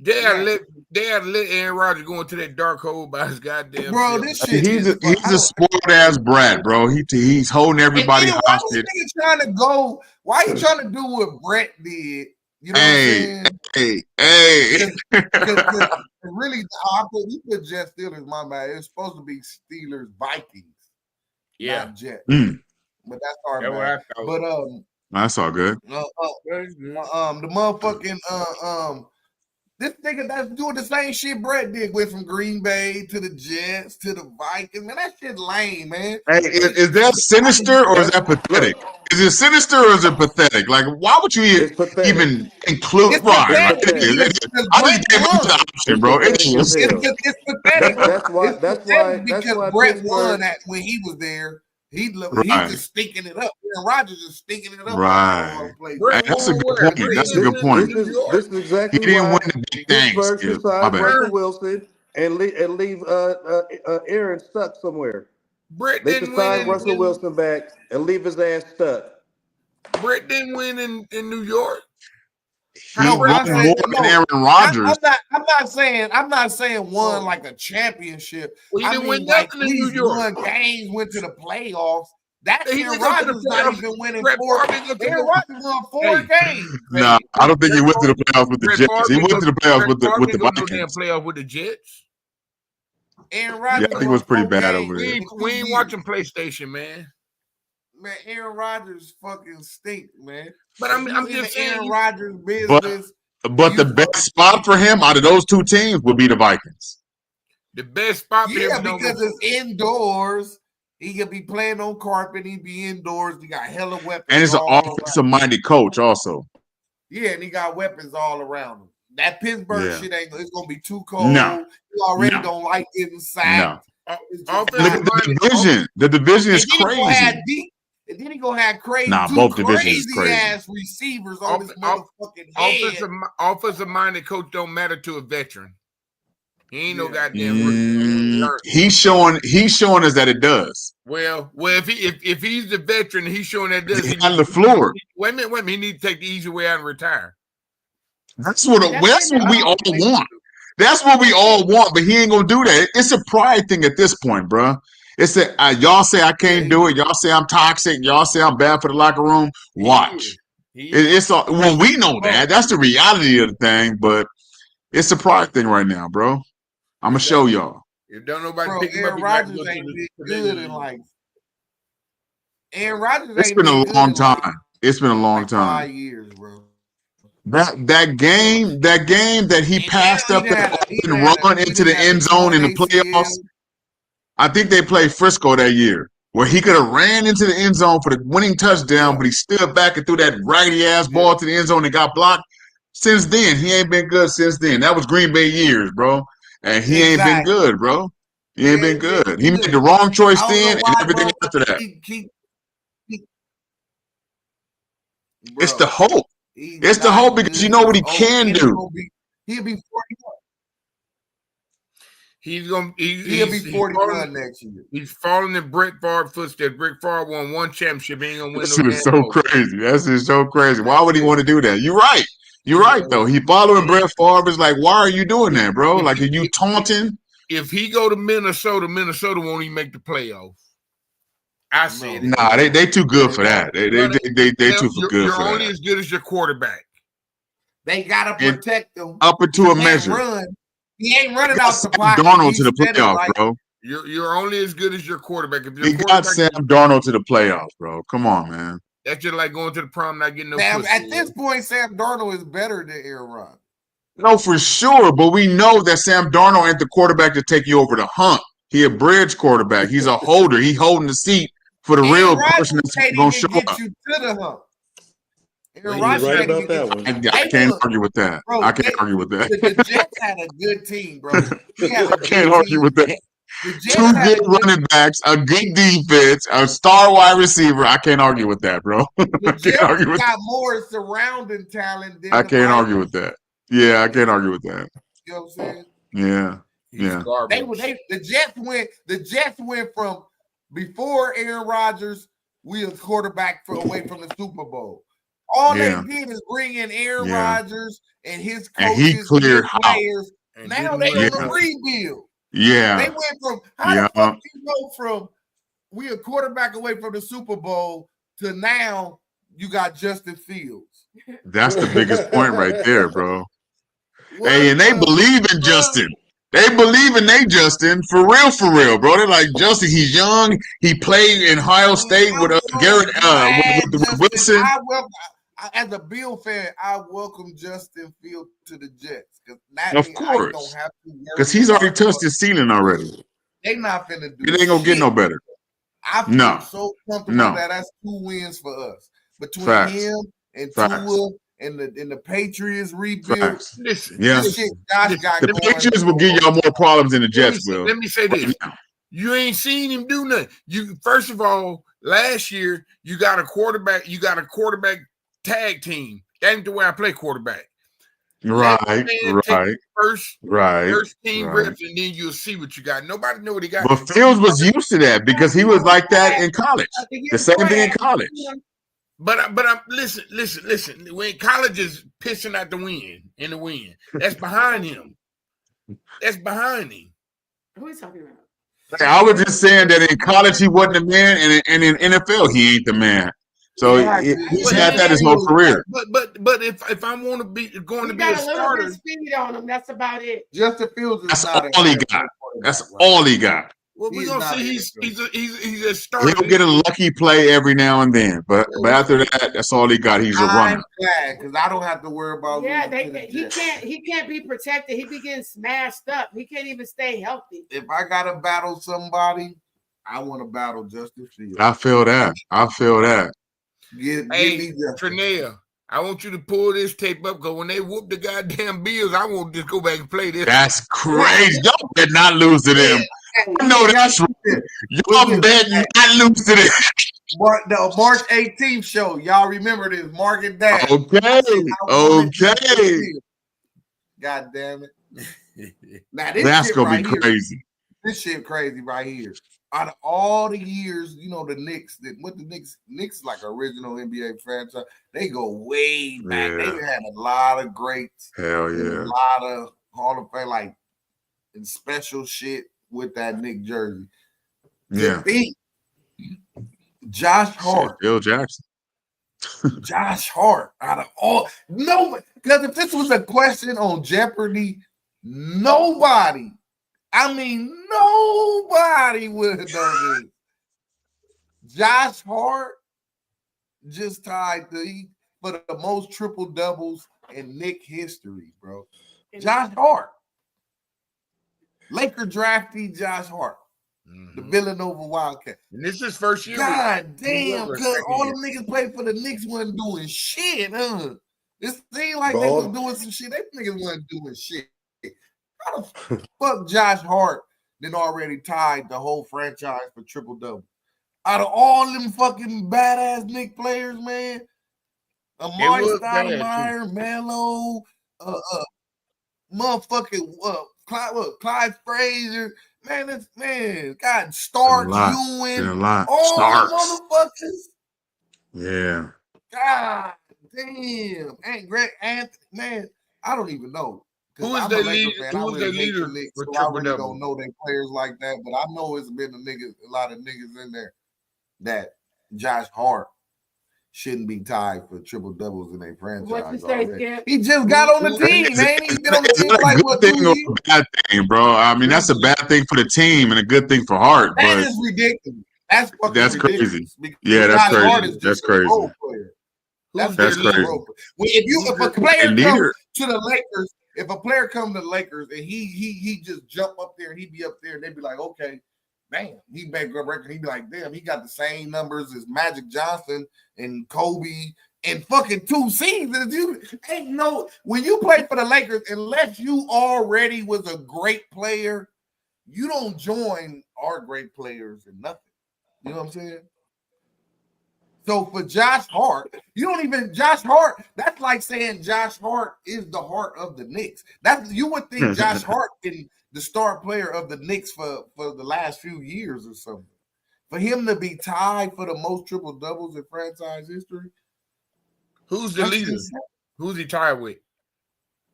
They had to let Aaron Rodgers go into that dark hole by his goddamn. Bro, this shit. He's a spoiled ass brat, bro. He's holding everybody hostage. Why you trying to do what Brett did? You know what I'm saying? Hey. Really, we put Jets Steelers. My bad. It's supposed to be Steelers Vikings. Not Jets. But that's our bad. But that's all good. The motherfucking this nigga that's doing the same shit Brett did, went from Green Bay to the Jets to the Vikings. Man, that shit lame, man. Hey, is that sinister or is that pathetic? Is it sinister or is it pathetic? Like, why would you even include? It's pathetic. I just gave him the option, bro. It's pathetic. That's why because Brett won when he was there. He's just stinking it up. Aaron Rodgers is stinking it up. Right. That's a good point. That's a good point. This is exactly he didn't why win the big things. Pittsburgh signed Russell Wilson and leave Aaron stuck somewhere. They should sign Russell Wilson back and leave his ass stuck. Brett didn't win in New York. He won more than Aaron Rodgers. I'm not saying won like a championship. Well, he didn't win nothing in New York. Won games, went to the playoffs. That's Aaron Rodgers not even winning four. Aaron Rodgers won 4 games. Nah, I don't think he went to the playoffs with the Jets. He went to the playoffs with the Vikings. Playoff with the Jets. Aaron Rodgers. Yeah, I think it was pretty bad over there. We ain't watching PlayStation, man. Man, Aaron Rodgers fucking stink, man. But I'm just saying, Aaron Rodgers business. But the best spot for him out of those two teams would be the Vikings. The best spot for him, because it's indoors. He could be playing on carpet. He'd be indoors. He got hella weapons. And he's an offensive-minded coach also. Yeah, and he got weapons all around him. That Pittsburgh shit it's gonna be too cold. No. He already don't like getting sacked. No. Look at the division. The division is crazy. And then he gonna have crazy, both divisions crazy ass receivers on his motherfucking head. Offensive-minded coach don't matter to a veteran. He ain't no goddamn. He's showing us that it does. Well, if he's the veteran, he's showing that it does. He's on the floor. Wait a minute. He need to take the easy way out and retire. That's what we all want. That's what we all want, but he ain't gonna do that. It's a pride thing at this point, bro. It's that y'all say I can't do it. Y'all say I'm toxic. Y'all say I'm bad for the locker room. Watch. It's all, well, we know that. That's the reality of the thing, but it's a pride thing right now, bro. I'm gonna show y'all. If don't nobody pick him Aaron up, Rodgers ain't been good in like. Aaron Rodgers. It's been a long time. It's been a long time. 5 years, bro. That game that he passed up and run into the end zone in the playoffs. I think they played Frisco that year, where he could have ran into the end zone for the winning touchdown, but he stood back and threw that raggedy ass ball to the end zone and got blocked. Since then, he ain't been good. Since then, that was Green Bay years, bro, and he ain't been good, bro. He ain't been good. He made the wrong choice then, and everything after that. It's the hope. It's the hope because you know what he can do. He'll be 41. He'll be 41 next year. He's falling in Brett Favre's footsteps. Brett Favre won one championship. He ain't gonna win no damn so crazy. That's just so crazy. Why would he want to do that? You're right. You're right, though. He following Brett Favre is like, why are you doing that, bro? Like, are you taunting? If he go to Minnesota won't even make the playoffs. I said, nah, they too good for that. They too good for that. You're only as good as your quarterback. They gotta protect them up into a measure. Run. He ain't running out the pocket. Darnold to the playoffs, bro. You're only as good as your quarterback. If he got Sam Darnold to the playoffs, bro. Come on, man. That's just like going to the prom, not getting no pussy. At this point, Sam Darnold is better than Aaron Rodgers. No, for sure. But we know that Sam Darnold ain't the quarterback to take you over the hump. He a bridge quarterback. He's a holder. He holding the seat for the real person that's going to show up. You to the hump. Aaron Rodgers right about that one. I can't argue with that. Bro, I can't argue with that. The Jets had a good team, bro. I can't argue with that. Two good running backs, a good defense, a star wide receiver. I can't argue with that, bro. The Jets got more surrounding talent than I can't argue with that. Yeah, I can't argue with that. You know what I'm saying? Yeah. Yeah. The Jets went from before Aaron Rodgers, we a quarterback away from the Super Bowl. All they did is bring in Aaron Rodgers and his coaches, and he cleared players. Now they on a rebuild. Yeah. They went from how the fuck you go from we a quarterback away from the Super Bowl to now you got Justin Fields. That's the biggest point right there, bro. Hey, and they believe in Justin. They believe in Justin for real, bro. They're like, Justin, he's young. He played in Ohio State with Garrett with Wilson. As a Bill fan, I welcome Justin Fields to the Jets. Of course. Because he's already touched his ceiling already. They not finna do it. Ain't gonna get no better. I feel so comfortable that that's 2 wins for us. Between him and Tua and the Patriots rebuild. Listen, the Patriots will give y'all more problems than the Jets will. Let me say this. You ain't seen him do nothing. You first of all, last year you got a quarterback tag team. That ain't the way I play quarterback. Right. First team reps, and then you'll see what you got. Nobody know what he got. But Fields was used to that because he was like that in college. The same thing in college. But I'm listen. When college is pissing out the wind, that's behind him. That's behind him. Who are you talking about? I was just saying that in college he wasn't the man, and in NFL he ain't the man. So he's had that his whole career. But if I want to be going to be a starter, little bit speed on him. That's about it. Justin Fields is that's all he got. That's all he got. Well, we're gonna see he's a He'll starter. get a lucky play every now and then, but after that, that's all he got. He's a runner. I'm glad because I don't have to worry about. Yeah, he can't be protected. He be getting smashed up. He can't even stay healthy. If I gotta battle somebody, I want to battle Justin Fields. I feel that. Give Hey, me Justin. Trinea, I want you to pull this tape up because when they whoop the goddamn Bills, I won't just go back and play this. That's crazy. Y'all better not lose to them. I know that's right. Y'all better not lose to them. The March 18th show. Y'all remember this. Mark it down. Okay. God damn it. Now, this that's shit going right to be crazy. Here, this shit crazy right here. Out of all the years, the Knicks, Knicks like original NBA franchise, they go way back. Yeah. They've had a lot of greats. Hell yeah. A lot of Hall of Fame, like, and special shit with that Knick jersey. Yeah. Josh Hart. Bill Jackson. Josh Hart. Out of all, no, because if this was a question on Jeopardy, nobody would have done this. Josh Hart just tied for the most triple doubles in Knick history, bro. Josh Hart. Laker draftee Josh Hart. The Villanova Wildcat. And this is his first year. God damn, because all the niggas played for the Knicks wasn't doing shit, huh? It seemed like they was doing some shit. They niggas wasn't doing shit. How the fuck Josh Hart then already tied the whole franchise for triple-double? Out of all them fucking badass Knick players, man, Amari Stoudemire, Melo, motherfucking Clyde Frazier, God, Stark, Ewing, all the motherfuckers. Yeah. God damn. And Greg Anthony, man, I don't even know. Who is their leader? Who is their leader for I really triple-double? don't know their players like that, but I know it's been a lot of niggas in there that Josh Hart shouldn't be tied for triple doubles in a franchise. What you say, Skip? He just got on the team, man. He's been on the team like a good thing or a bad thing, bro. I mean, that's a bad thing for the team and a good thing for Hart. That is ridiculous. That's crazy. Yeah, that's crazy. That's crazy. That's crazy. If a player comes to the Lakers, if a player comes to the Lakers and he just jump up there and he be up there and they be like, okay, damn, he back up record. He be like, damn, he got the same numbers as Magic Johnson and Kobe in fucking 2 seasons. You ain't no when you play for the Lakers, unless you already was a great player, you don't join our great players and nothing. You know what I'm saying? So for Josh Hart, Josh Hart, that's like saying Josh Hart is the heart of the Knicks. You would think Josh Hart is the star player of the Knicks for the last few years or something. For him to be tied for the most triple doubles in franchise history. Who's the leader? Who's he tied with?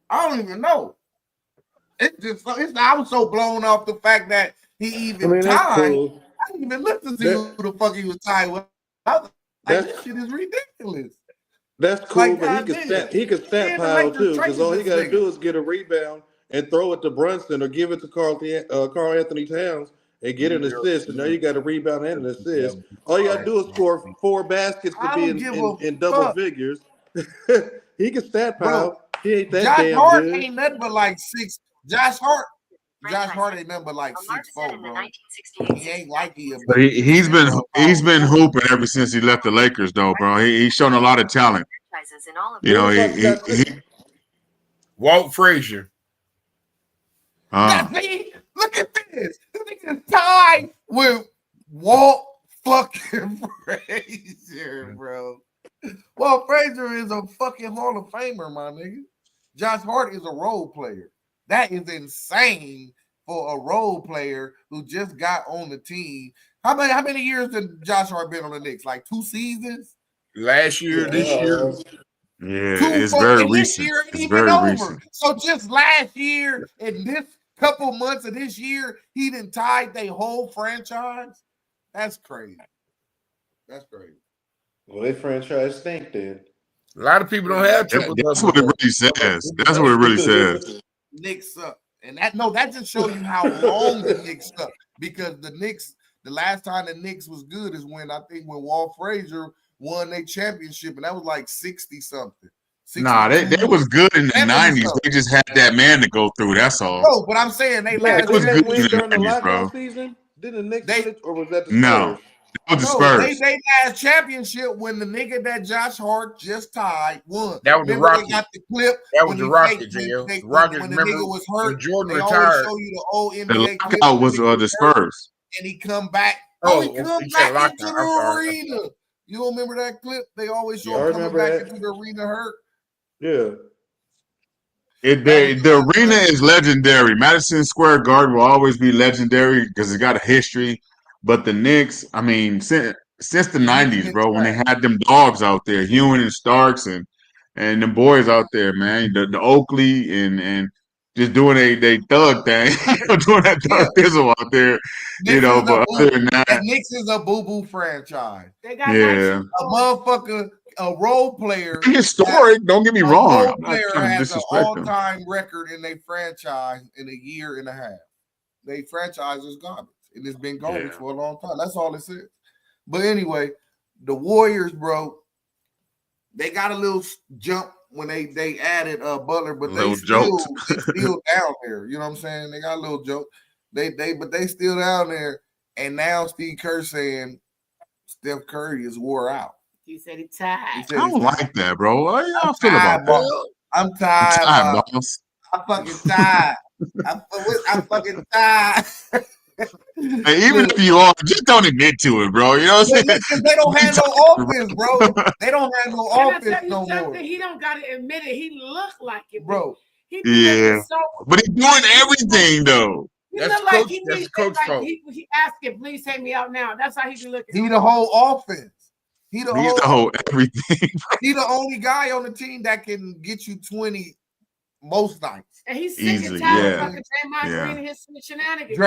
I don't even know. I was so blown off the fact that he even tied. Cool. I didn't even look to see who the fuck he was tied with. This shit is ridiculous. That's cool, but he could stat pile too, because all he got to do is get a rebound and throw it to Brunson or give it to Carl Anthony Towns and get an assist. And now you got a rebound and an assist. All you got to do is score 4 baskets to be in double figures. He can stat pile. Bro, he ain't that Josh damn Hart good. ain't nothing but like 6. Josh Hart ain't nothing but like 6'4", bro. He ain't like But he's been hooping ever since he left the Lakers, though, bro. He's shown a lot of talent. You know, he Walt Frazier. Look at this. This nigga tied with Walt fucking Frazier, bro. Walt Frazier is a fucking Hall of Famer, my nigga. Josh Hart is a role player. That is insane for a role player who just got on the team. How many years did Josh Hart been on the Knicks? Like 2 seasons? Last year, this year. Yeah, it's very recent. It's very recent. So just last year and this couple months of this year, he done tied their whole franchise? That's crazy. That's crazy. Well, they franchise stink then. A lot of people don't have triple doubles. That's what it really says. That's what it really says. Knicks suck. And that just shows you how long the Knicks suck. because the Knicks, the last time the Knicks was good is when Walt Frazier won their championship, and that was like 60 something. Nah, they was good in the 90s. They just had that man to go through. That's all. No, but I'm saying they Did was they good win in during the 90s, lockout bro. season? Didn't the Knicks win it, or was that the Spurs? No, that was the Spurs. They last championship when the nigga that Josh Hart just tied won. That was the remember Rockets. They got the clip. That was the Rockets, The Rockets, when the remember nigga was hurt, when Jordan they retired. always show you the old NBA The clip. lockout was the Spurs. And he come back. He come you back said into lockout. the I'm sorry. arena. You don't remember that clip? They always show Yeah, him I coming remember back that. into the arena hurt. Yeah. The arena is legendary. Madison Square Garden will always be legendary because it's got a history. But the Knicks, I mean, since the 90s, bro, when they had them dogs out there, Hewen and Starks and them boys out there, man, the Oakley and just doing they thug thing, doing that thug thizzle out there, But other than that, Knicks is a boo-boo franchise. They got a motherfucker, a role player. Historic, don't get me wrong. A role I'm not player trying to has an disrespect them. all-time record in their franchise in a year and a half. They franchise is garbage. And it's been garbage for a long time. That's all it says. But anyway, the Warriors, bro, they got a little jump when they added Butler, but they still down there. You know what I'm saying? They got a little joke. But they still down there. And now Steve Kerr saying Steph Curry is wore out. He said he tired. I don't like that, bro. How y'all feel about that? I'm tired, boss. I'm fucking tired. I'm fucking tired. Hey, even if you are, just don't admit to it, bro. You know what I'm saying? They don't have no offense, bro. They don't have no offense no more. He don't got to admit it. He looked like it, bro. Yeah, but he's doing everything though. That's like that's coach fault. He asking, please take me out now. That's how he be looking. He the whole offense. He's the whole everything. He the only guy on the team that can get you 20 most nights. And he's sick and tired of fucking Draymond Green and his shenanigans.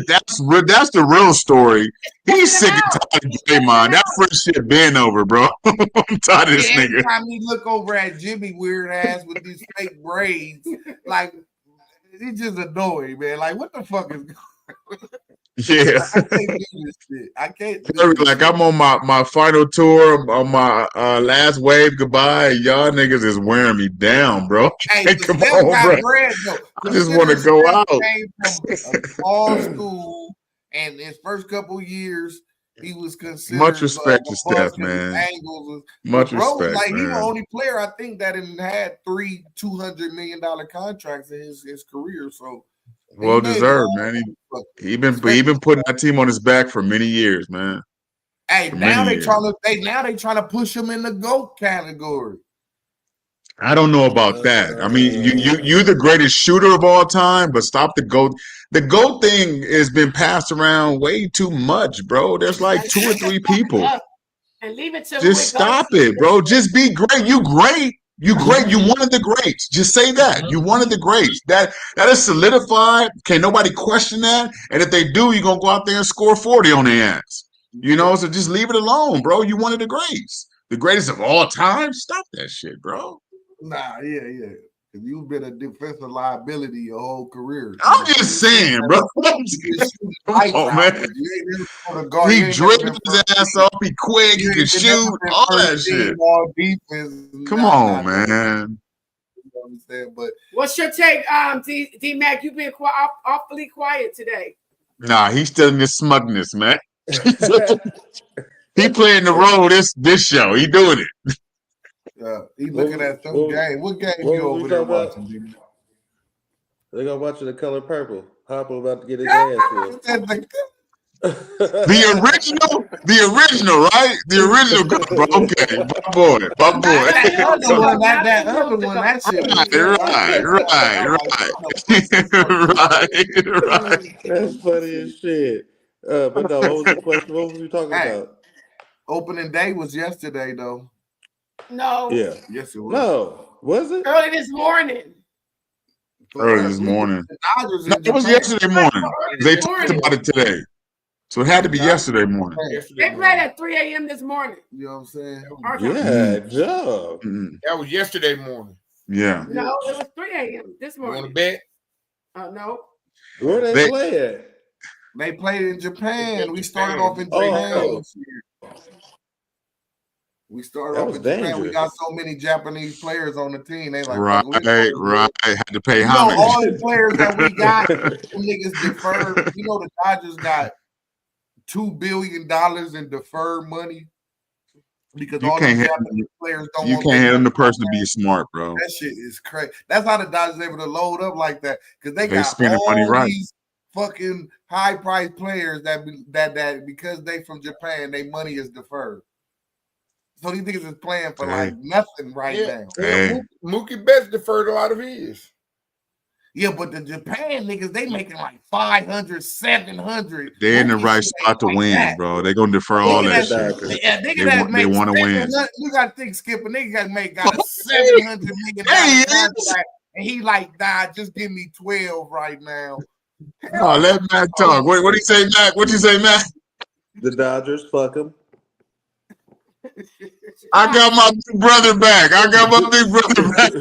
That's the real story. He's sick and tired of Draymond. That first shit been over, bro. I'm tired of this nigga. Every time he look over at Jimmy weird ass with these fake braids, like he's just annoying, man. Like, what the fuck is going on? Yeah. I can't do this shit. I can't like I'm on my final tour on my last wave goodbye. Y'all niggas is wearing me down, bro. Hey, come on, bro. Bread, I just want to go out. Came from a small school, and his first couple years, he was considered much respect to Steph, man. Much respect, like man. He's the only player I think that had 3 $200 million contracts in his career. So. Well deserved, man. He been putting that team on his back for many years, man. Hey, now they trying to push him in the GOAT category. I don't know about that. I mean, you're the greatest shooter of all time, but stop the GOAT. The GOAT thing has been passed around way too much, bro. There's like 2 or 3 people. And leave it to just stop it, bro. Just be great. You great. You great. You one of the greats. Just say that. You one of the greats. That is solidified. Can't nobody question that. And if they do, you're gonna go out there and score 40 on their ass. So just leave it alone, bro. You one of the greats. The greatest of all time. Stop that shit, bro. Nah, yeah. If you've been a defensive liability your whole career. I'm just saying, bro. Come on, man. He dribbled his ass up. He quick. He can shoot. All that shit. Come on, man. You know what I'm saying? But what's your take, D Mac? You've been awfully quiet today. Nah, he's still in this smugness, man. He playing the role this show. He doing it. He looking at some game. What game you over there watching? They're gonna watch The Color Purple. Hopper about to get his ass whipped. The original, right? The original, bro. Okay, my boy. That other one, that shit. Right. That's funny as shit. But no, what was the question? What was we talking about? Opening day was yesterday, though. No. Yeah. Yes, it was. No. Was it? Early this morning. No, it was yesterday morning. They talked about it today. So it had to be yesterday morning. They played at 3 a.m. this morning. You know what I'm saying? Yeah, job. That was yesterday morning. Yeah. No, it was 3 a.m. this morning. You want to bet? No. Where they play at? They played in Japan. We started off in Japan. We started off in Japan. We got so many Japanese players on the team. They like, right. Had to pay homage. All the players that we got, them niggas deferred. You know, the Dodgers got $2 billion in deferred money because all the Japanese players don't. You can't have the person to be smart, bro. That shit is crazy. That's how the Dodgers able to load up like that because they got spending all money right. these fucking high price players that because they from Japan, their money is deferred. So these niggas is playing for like nothing now. Yeah, Mookie Betts deferred a lot of his. Yeah, but the Japan niggas, they making like 500, 700. They're in the right spot to win, bro. They're gonna defer all that shit. Yeah, they want to win. You got to think, Skip, a nigga got a $700 million contract, and he like, nah, just give me 12 right now. Oh, let Matt talk. What do you say, Matt? What you say, Matt? The Dodgers, fuck them. I got my big brother back.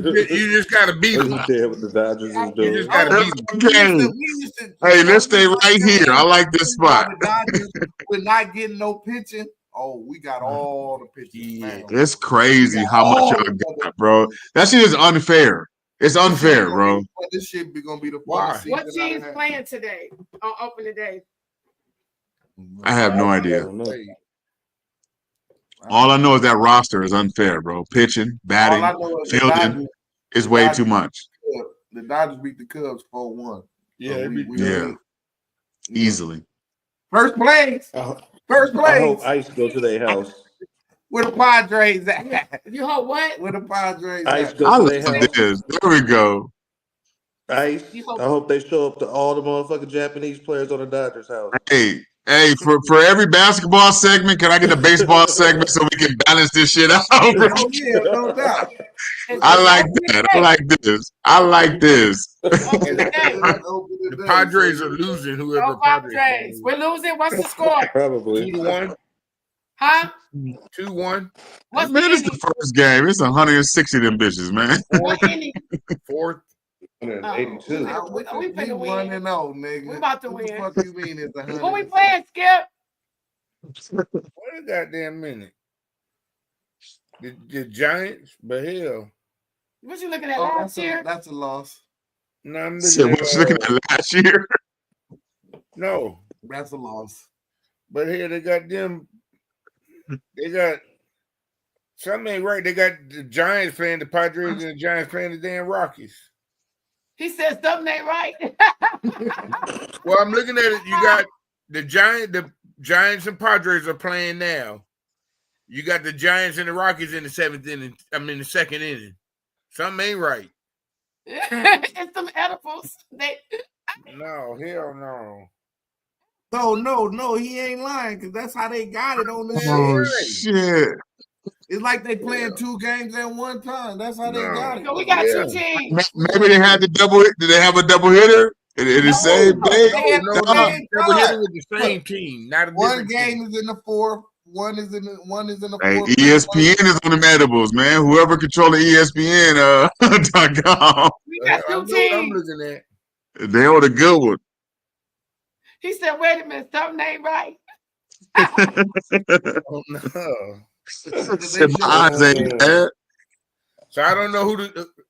You just gotta beat him. What the Dodgers is doing. You just gotta beat him. Hey, let's stay right here. I like this spot. The Dodgers, we're not getting no pitching. Oh, we got all the pitching. Yeah. It's crazy how much y'all got, bro. That shit is unfair. It's unfair, bro. This shit be gonna be the what team's playing today on opening day? I have no idea. All I know is that roster is unfair, bro. Pitching, batting, fielding is way too much. The Dodgers beat the Cubs 4-1. Yeah, easily. First place. First place. I hope Ice go to their house. Where the Padres at? You hope what? Where the Padres Ice at? go to their house. There we go. Ice. I hope they show up to all the motherfucking Japanese players on the Dodgers house. Hey, for every basketball segment, can I get a baseball segment so we can balance this shit out? Oh yeah, no doubt. I like that. I like this. The Padres are losing. Whoever Padres. We're losing. What's the score? Probably 2-1. Huh? 2-1. Man, it's the first game. It's 160 of them bitches, man. Fourth. 182. We finna win. 1-0, nigga. We about to win. What the fuck you mean it's 100? Who we playing, Skip? What a goddamn minute. The Giants, but hell. What you looking at last year? That's a loss. No, I'm looking at last year. No, that's a loss. But here they got them. They got something ain't right. They got the Giants playing the Padres and the Giants playing the damn Rockies. He said something ain't right. Well, I'm looking at it. You got the Giants and Padres are playing now. You got the Giants and the Rockies in the seventh inning. I mean, the second inning. Something ain't right. It's some edibles. No, hell no. No, he ain't lying because that's how they got it on the shit. It's like they playing two games at one time. That's how they got it. So we got two teams. Maybe they had the double. Did they have a double hitter in the same day? Double hitter with the same team. Not a one game is in the fourth. One is in the Hey, fourth. ESPN is on the edibles, man. Whoever controlling ESPN.com. We got two teams. I'm looking at. They on a good one. He said, "Wait a minute, something ain't right." Oh no. My eyes ain't bad. So I don't know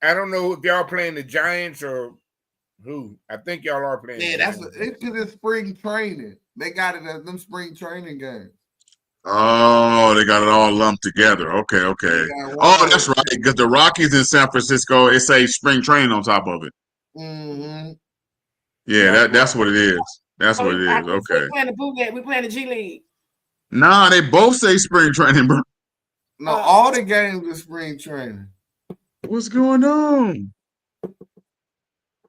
I don't know if y'all playing the Giants or who. I think y'all are playing. Yeah, it's because it's spring training. They got it as them spring training games. Oh, they got it all lumped together. Okay. Oh, that's right. Because the Rockies in San Francisco, it say spring training on top of it. Mm-hmm. Yeah, that's what it is. That's what it is. Okay. We playing the bootleg. We playing the G League. Nah, they both say spring training, bro. No, all the games are spring training. What's going on?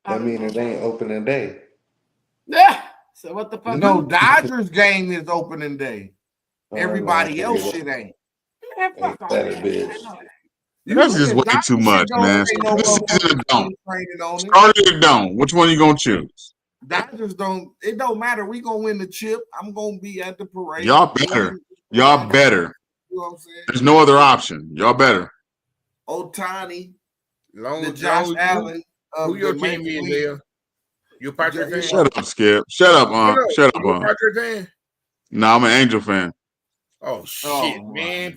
I mean, it ain't opening day. Yeah. So what the fuck? No, Dodgers game is opening day. Everybody else shit ain't. Fuck off. That's just way too much, man. Start it or don't. Which one you gonna choose? Dodgers don't. It don't matter. We gonna win the chip. I'm gonna be at the parade. Y'all better. Y'all better. You know what I'm saying? There's no other option. Y'all better. Otani, the Josh Allen. Who your team is there? You a Patrick fan? Shut up, Skip. Shut up, Shut up, You a Patrick fan? No, I'm an Angel fan. Oh shit, man!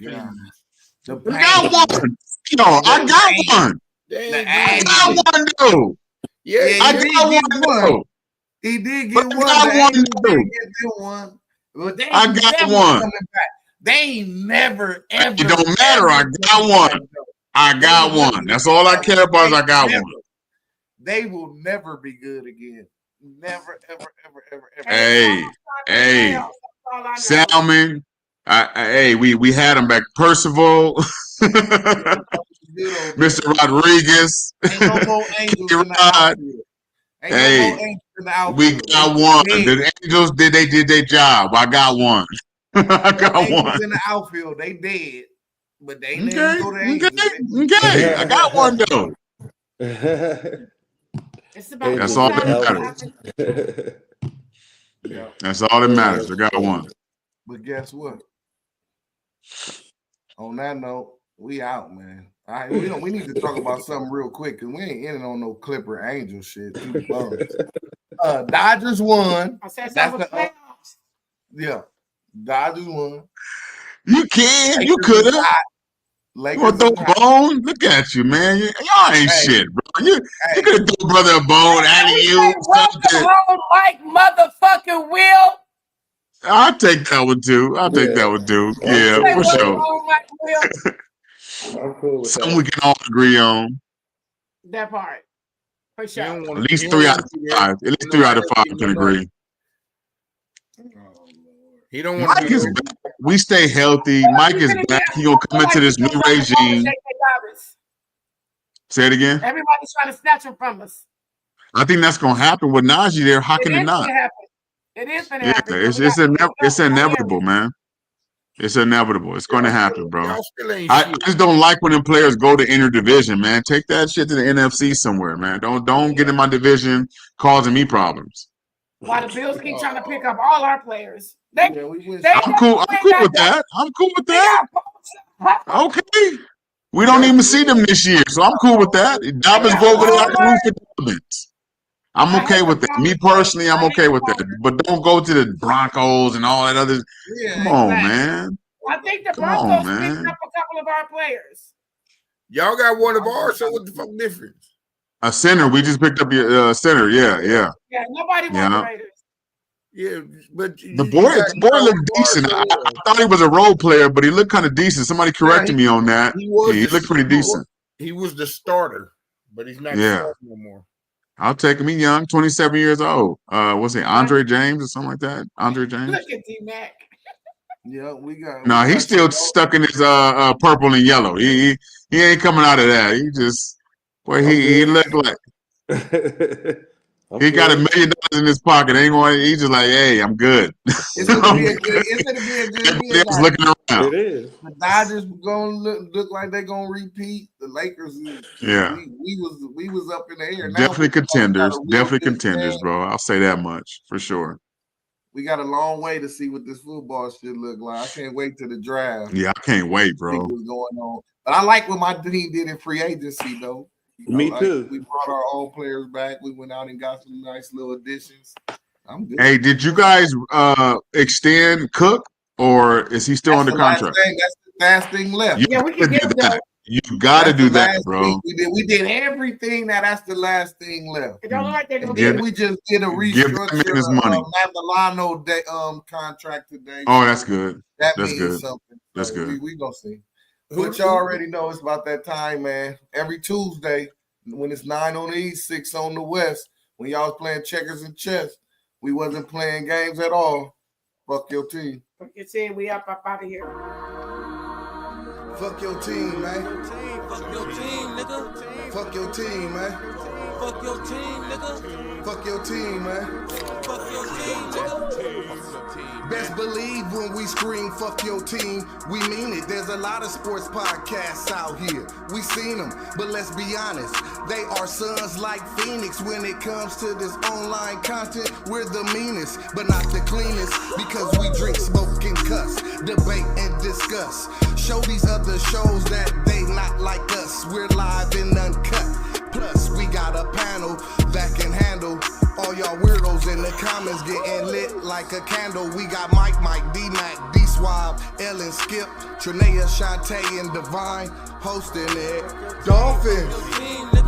The I got one. Yo, I got one. I got one, though. Yeah, I got one, though. He did get one. I got one, though. Get one. But they I ain't got never one. coming back. They ain't never ever. It don't matter. I got one. I got one. That's all I care about. Is I got one. They will never be good again. Never, ever, ever, ever, ever. Hey, Salmon. Hey, we had him back. Percival, Mr. Rodriguez. Ain't no more Angels in the outfield. Ain't no more Angels in the outfield. We got one. The Angels did their job. I got one. I got Angels one. in the outfield. They dead, but they ain't go to Angels. Okay. I got one though. It's about That's all that matters. That's all that matters. I got one. But guess what? On that note, we out, man. All right, we need to talk about something real quick because we ain't ending on no Clipper Angel shit. Dodgers won. That's the yeah. Dodgers won. You can. You could have. You want to throw a bone? Look at you, man. Y'all ain't shit, bro. You could have thrown brother a bone out of you. Welcome home, Mike motherfucking Will. I'll take that one too. Yeah, for sure. I'm cool with Something we can all agree on. That part. For sure. At least 3 out of 5. At least 3 out of 5 can agree. He don't want Mike is back. We stay healthy. Mike is back. He gonna come into this new regime. Say it again. Everybody's trying to snatch him from us. I think that's gonna happen with Najee there. How can it not? It is gonna happen. It's inevitable, man. It's inevitable. It's going to happen, bro. I just don't like when them players go to interdivision, man. Take that shit to the NFC somewhere, man. Don't get in my division causing me problems. Why the Bills keep trying to pick up all our players? I'm cool with that. I'm cool with that. Okay. We don't even see them this year, so I'm cool with that. Dobbins go over there. I can root for Dobbins. I'm okay with that. Me personally, I'm okay with that. But don't go to the Broncos and all that other. Come on, man. I think the Broncos picked up a couple of our players. Y'all got one of ours, so what the fuck difference? A center. We just picked up your center. Yeah. Yeah, nobody won the Raiders. Yeah, but the boy looked decent. I thought he was a role player, but he looked kind of decent. Somebody corrected me on that. He looked pretty decent. He was the starter, but he's not the starter no more. I'll take him. He's young, 27 years old. What's he? Andre James or something like that? Andre James. Look at D-Mac. Yeah, we got. No, he's still stuck in his purple and yellow. He ain't coming out of that. He just he looked like he got $1 million in his pocket. He's just like, hey, I'm good. It's gonna be a good year. Looking around. It is. The Dodgers gonna look like they're gonna repeat. The Lakers, we was up in the air. Definitely contenders, bro. I'll say that much for sure. We got a long way to see what this football should look like. I can't wait to the draft. Yeah, I can't wait, bro. What's going on? But I like what my team did in free agency, though. Me too. We brought our old players back. We went out and got some nice little additions. I'm good. Hey, did you guys extend Cook, or is he still under contract? That's the last thing left. Yeah, we can get him done. You got to do that, bro. We did everything. That's the last thing left. It don't look like they're gonna then we just did a restructure his money. Matt Milano contract today. Oh, that's good. That's means good. Something. That's good. We gonna see. But y'all already know it's about that time, man. Every Tuesday, when it's 9 on the east, 6 on the west, when y'all was playing checkers and chess, we wasn't playing games at all. Fuck your team. Fuck your team. We up out of here. Fuck your team, man. Fuck your team, nigga. Fuck your team, man. Fuck your team, nigga. Fuck your team, man. Fuck your team, nigga. Best believe when we scream fuck your team, we mean it. There's a lot of sports podcasts out here. We seen them, but let's be honest. They are sons like Phoenix when it comes to this online content. We're the meanest, but not the cleanest, because we drink, smoke, and cuss, debate, and discuss. Show these other shows that they not like us. We're live and uncut. Plus, we got a panel that can handle all your the comments getting lit like a candle. We got Mike, D-Mac, D-Swab, Ellen, Skip, Trinea, Shantae, and Divine hosting it. Dolphins.